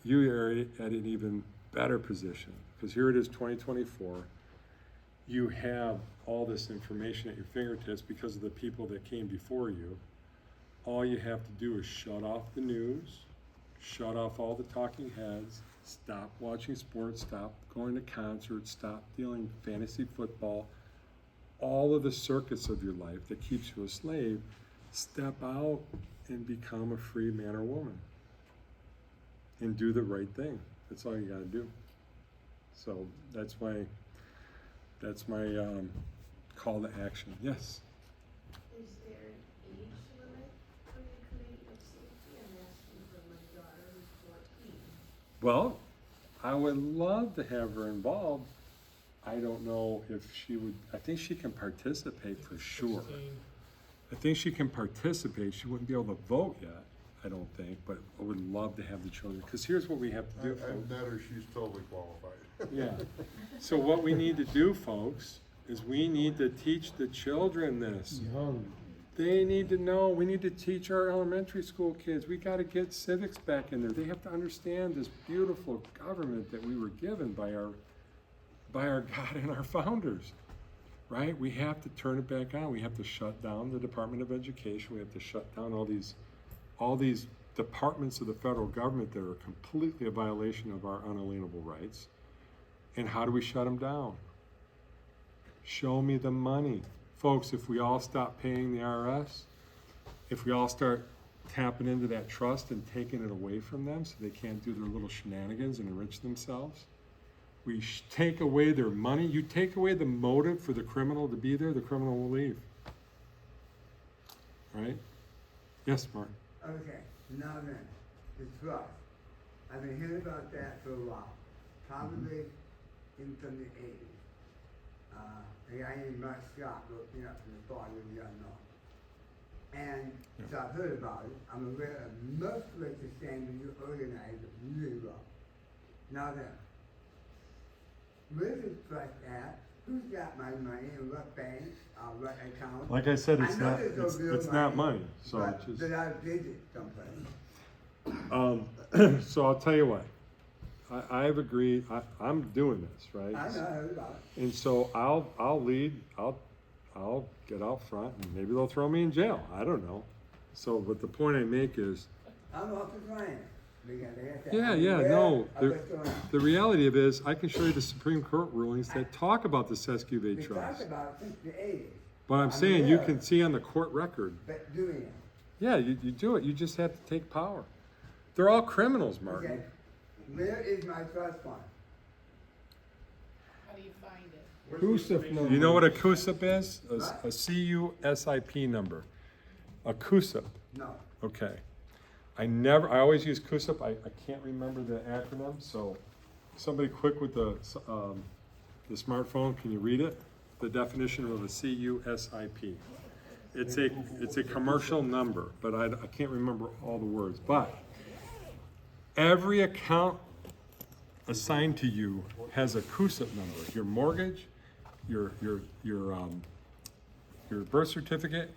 you are at an even better position, because here it is, 2024. You have all this information at your fingertips because of the people that came before you. All you have to do is shut off the news, shut off all the talking heads, stop watching sports, stop going to concerts, stop dealing fantasy football, all of the circuits of your life that keeps you a slave. Step out and become a free man or woman. And do the right thing. That's all you gotta do. So that's my call to action. Yes? Is there an age limit for the committee of safety? I'm asking for my daughter who's 14. Well, I would love to have her involved. I don't know if she would, I think she can participate for sure. 16. I think she can participate. She wouldn't be able to vote yet, I don't think, but I would love to have the children. Because here's what we have to do, I've folks. met her, she's totally qualified. Yeah. So what we need to do, folks, is we need to teach the children this. Young. They need to know. We need to teach our elementary school kids. We got to get civics back in there. They have to understand this beautiful government that we were given by our God and our founders, right? We have to turn it back on. We have to shut down the Department of Education. We have to shut down all these departments of the federal government that are completely a violation of our unalienable rights. And how do we shut them down? Show me the money. Folks, if we all stop paying the IRS, if we all start tapping into that trust and taking it away from them so they can't do their little shenanigans and enrich themselves. We take away their money. You take away the motive for the criminal to be there, the criminal will leave. Right? Yes, Martin? Okay, now then, the trust. I've been hearing about that for a while, probably in from the eighties. The guy named Mark Scott wrote me up from the father of the unknown. And so I've heard about it. I'm aware of most of what you're saying when you organize it really well. Now then, where's this trust at? Who's got my money in what bank, what account? Like I said, it's I know not, there's no it's, real it's not money, so but it's just. that I did it someplace. So I'll tell you what, I've agreed, I'm doing this, right? I know, I heard about it. And so I'll lead, I'll get out front and maybe they'll throw me in jail, I don't know. So, but the point I make is, I'm off the client. the reality of it is, I can show you the Supreme Court rulings that talk about the Sesquive We Trust. talked about it since the eighties, But I'm saying, you can see on the court record, but doing it. yeah, you do it, you just have to take power. They're all criminals, Martin. Okay, where is my trust fund? How do you find it? CUSIP number. You know what a CUSIP is? A CUSIP number. A CUSIP, No. okay. I always use CUSIP, I can't remember the acronym, so somebody quick with the smartphone, can you read it? The definition of a CUSIP. It's a commercial number, but I can't remember all the words. But every account assigned to you has a CUSIP number. Your mortgage, your birth certificate,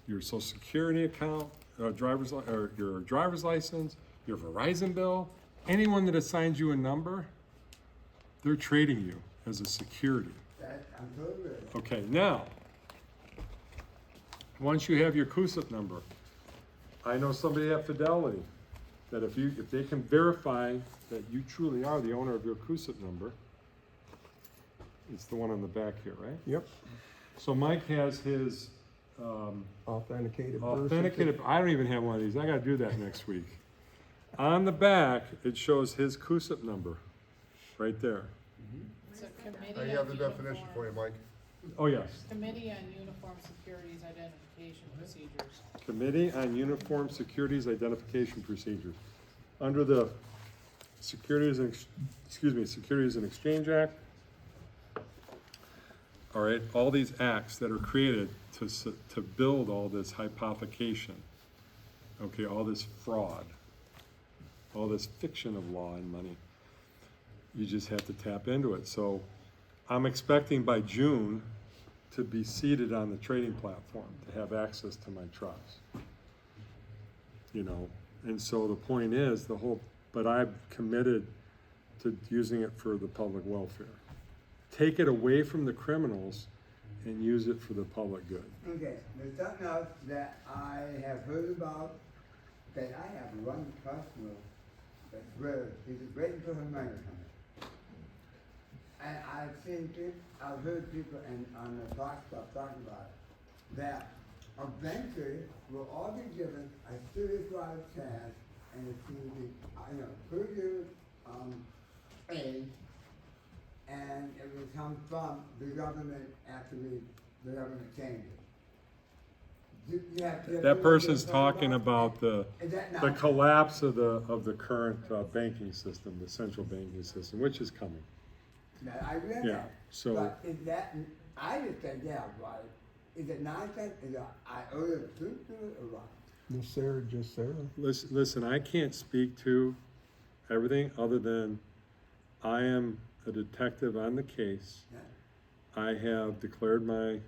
your social security account, your driver's license, your Verizon bill, anyone that assigns you a number, they're trading you as a security. I'm totally with it. Okay, now, once you have your CUSIP number, I know somebody at Fidelity that if they can verify that you truly are the owner of your CUSIP number, it's the one on the back here, right? Yep, So Mike has his authenticated. authenticated, I don't even have one of these, I gotta do that next week. On the back, it shows his CUSIP number, right there. It's a committee I have the on definition for you, uniform, Mike. Oh, yes. Committee on Uniform Securities Identification Procedures. Committee on Uniform Securities Identification Procedures. Under the Securities and Exchange Act, all right, all these acts that are created to build all this hypothecation, okay, all this fraud, all this fiction of law and money, you just have to tap into it. So I'm expecting by June to be seated on the trading platform, to have access to my trust. You know, and so the point is, but I've committed to using it for the public welfare. Take it away from the criminals and use it for the public good. Okay, there's something else that I have heard about, that I have one customer that's really, he's just waiting for her money to come in. And I've seen people, I've heard people on the talk stuff talking about it, that eventually we'll all be given a serious lot of cash and it's going to be, per year, aid, and it will come from the government after the government changes. That person's talking about the Is that the not? collapse of the current banking system, the central banking system, which is coming. I read Yeah, that. so- But is that, I just think, yeah, right. Is it nonsense? Is it, I owe you the truth to it or what? Miss Sarah, just Sarah. Listen, I can't speak to everything other than I am a detective on the case. Yeah. I have declared my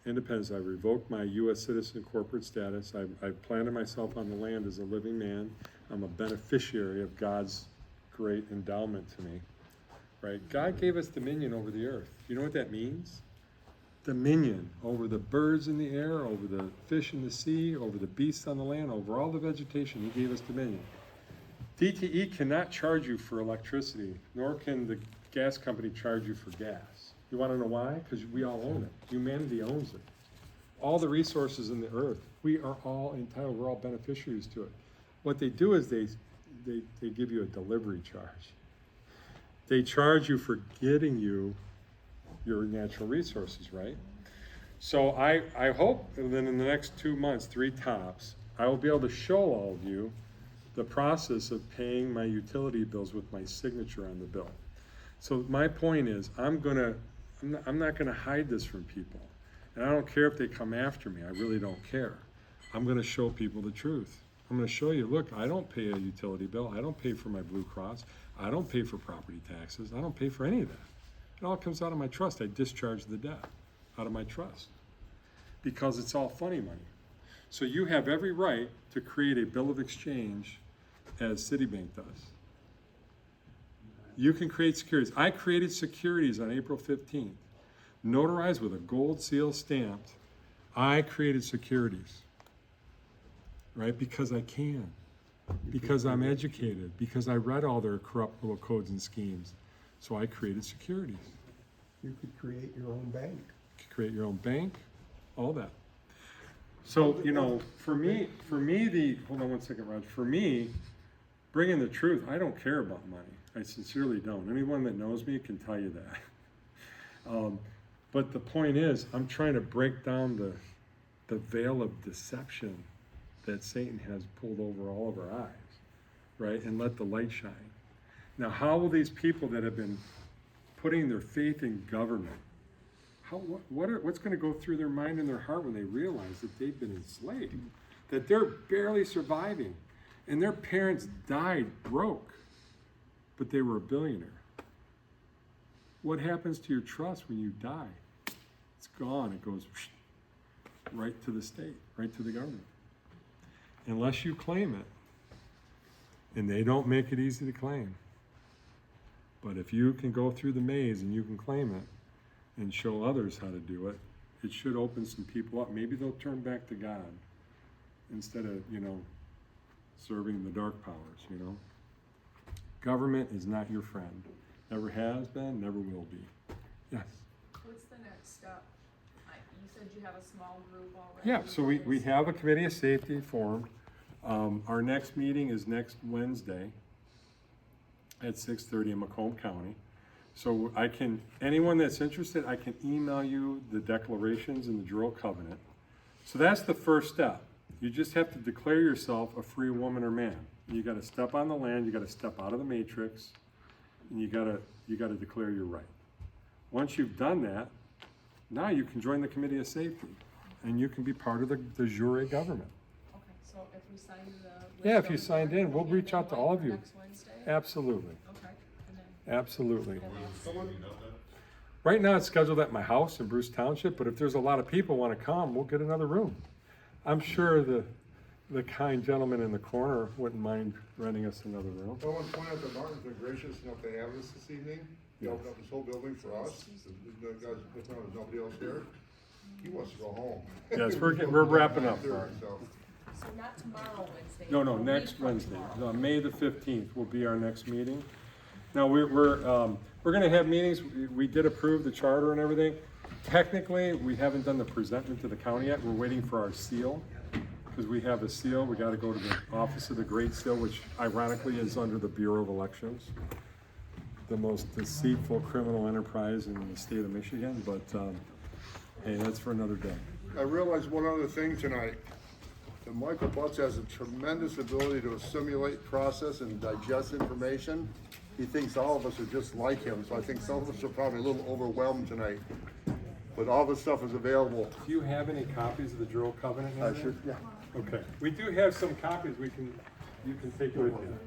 independence. I revoked my U.S. citizen corporate status. I planted myself on the land as a living man. I'm a beneficiary of God's great endowment to me, right? God gave us dominion over the earth. You know what that means? Dominion over the birds in the air, over the fish in the sea, over the beasts on the land, over all the vegetation. He gave us dominion. DTE cannot charge you for electricity, nor can the gas company charge you for gas. You want to know why? Because we all own it. Humanity owns it. all the resources in the earth. We are all entitled, we're all beneficiaries to it. What they do is they give you a delivery charge. They charge you for getting you your natural resources, right? So I hope that in the next 2 months, 3 tops, I will be able to show all of you the process of paying my utility bills with my signature on the bill. So my point is, I'm not gonna hide this from people. And I don't care if they come after me, I really don't care. I'm gonna show people the truth. I'm gonna show you, look, I don't pay a utility bill, I don't pay for my Blue Cross, I don't pay for property taxes, I don't pay for any of that. It all comes out of my trust. I discharge the debt out of my trust because it's all funny money. So you have every right to create a bill of exchange as Citibank does. You can create securities. I created securities on April 15th, notarized with a gold seal stamped. I created securities, right? Because I can, because I'm educated, because I read all their corrupt little codes and schemes. So I created securities. You could create your own bank. You could create your own bank, all that. So, you know, for me, hold on one second, Raj. For me, bringing the truth, I don't care about money. I sincerely don't. Anyone that knows me can tell you that. But the point is, I'm trying to break down the veil of deception that Satan has pulled over all of our eyes, right? And let the light shine. Now, how will these people that have been putting their faith in government, what's going to go through their mind and their heart when they realize that they've been enslaved, that they're barely surviving, and their parents died broke, but they were a billionaire? What happens to your trust when you die? It's gone. It goes right to the state, right to the government. Unless you claim it, and they don't make it easy to claim. But if you can go through the maze and you can claim it and show others how to do it, it should open some people up. Maybe they'll turn back to God instead of, serving the dark powers, Government is not your friend. Never has been, never will be. Yes? What's the next step? You said you have a small group already. Yeah, so we have a committee of safety formed. Our next meeting is next Wednesday at 6:30 in Macomb County. So anyone that's interested, I can email you the declarations in the Juror Covenant. So that's the first step. You just have to declare yourself a free woman or man. You gotta step on the land, you gotta step out of the matrix, and you gotta declare your right. Once you've done that, now you can join the Committee of Safety, and you can be part of the jury government. Okay, so if we sign the. Yeah, if you signed in, we'll reach out to all of you. Next Wednesday? Absolutely, Okay, and then. absolutely. and that's- Right now, it's scheduled at my house in Bruce Township, but if there's a lot of people want to come, we'll get another room. I'm sure the kind gentleman in the corner wouldn't mind renting us another room. I want to point out that Martin's been gracious enough to have us this evening. He opened up this whole building for us. The guys, there's nobody else here. He wants to go home. Yes, we're wrapping up. So, So not tomorrow, Wednesday. No, a week next from Wednesday, tomorrow. May the 15th will be our next meeting. Now, we're gonna have meetings, we did approve the charter and everything. Technically, we haven't done the presentment to the county yet, we're waiting for our seal. Because we have a seal, we gotta go to the Office of the Great Seal, which ironically is under the Bureau of Elections. The most deceitful criminal enterprise in the state of Michigan, but, hey, that's for another day. I realized one other thing tonight, that Michael Butz has a tremendous ability to assimilate, process, and digest information. He thinks all of us are just like him, so I think some of us are probably a little overwhelmed tonight. But all this stuff is available. Do you have any copies of the Juror Covenant? I should, yeah. Okay, we do have some copies you can take with you.